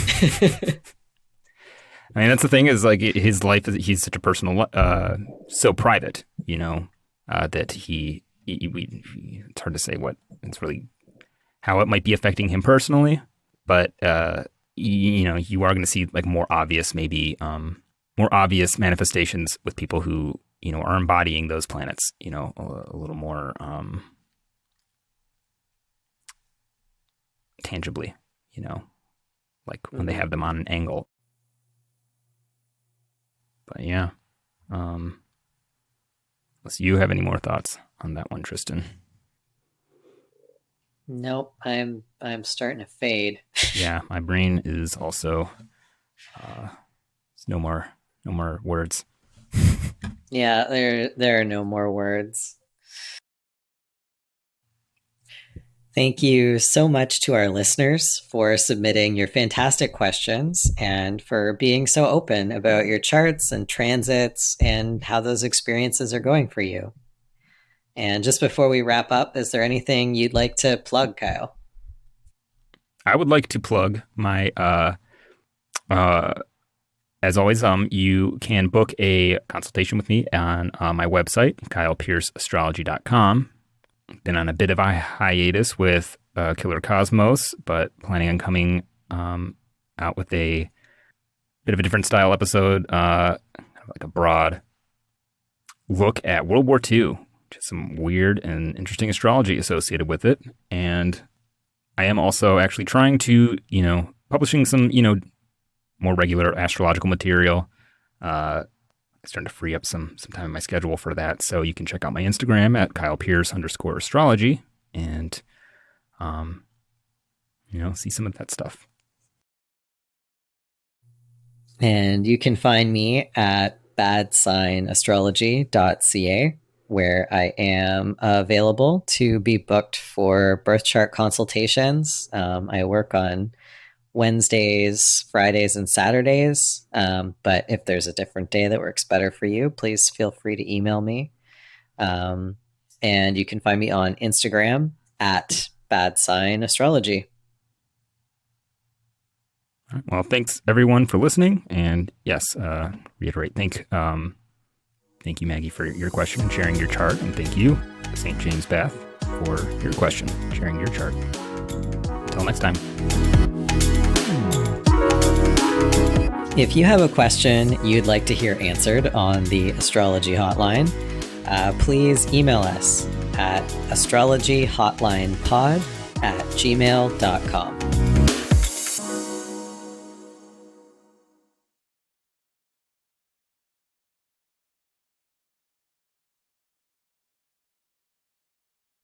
A: I mean, that's the thing is like his life he's such a personal, so private, you know, that it's hard to say what it's really how it might be affecting him personally, but you know, you are going to see like more obvious manifestations with people who, you know, are embodying those planets, you know, a little more tangibly, you know, like when they have them on an angle. But yeah, unless you have any more thoughts on that one, Tristan.
B: Nope, I'm starting to fade.
A: Yeah, my brain is also no more words.
B: Yeah, there are no more words. Thank you so much to our listeners for submitting your fantastic questions and for being so open about your charts and transits and how those experiences are going for you. And just before we wrap up, is there anything you'd like to plug, Kyle?
A: I would like to plug my as always, you can book a consultation with me on my website, kylepierceastrology.com. Been on a bit of a hiatus with Killer Cosmos, but planning on coming out with a bit of a different style episode, like a broad look at World War II, just some weird and interesting astrology associated with it. And I am also actually trying to, you know, publishing some, you know, more regular astrological material. Starting to free up some time in my schedule for that. So you can check out my Instagram at KylePierce_astrology and, you know, see some of that stuff.
B: And you can find me at badsignastrology.ca, where I am available to be booked for birth chart consultations. I work on Wednesdays, Fridays, and Saturdays. But if there's a different day that works better for you, please feel free to email me. And you can find me on Instagram at badsignastrology.
A: Well, thanks everyone for listening. And yes, reiterate, thank you, Maggie, for your question and sharing your chart. And thank you, St. James Bath, for your question, sharing your chart. Until next time.
B: If you have a question you'd like to hear answered on the Astrology Hotline, please email us at astrologyhotlinepod@gmail.com.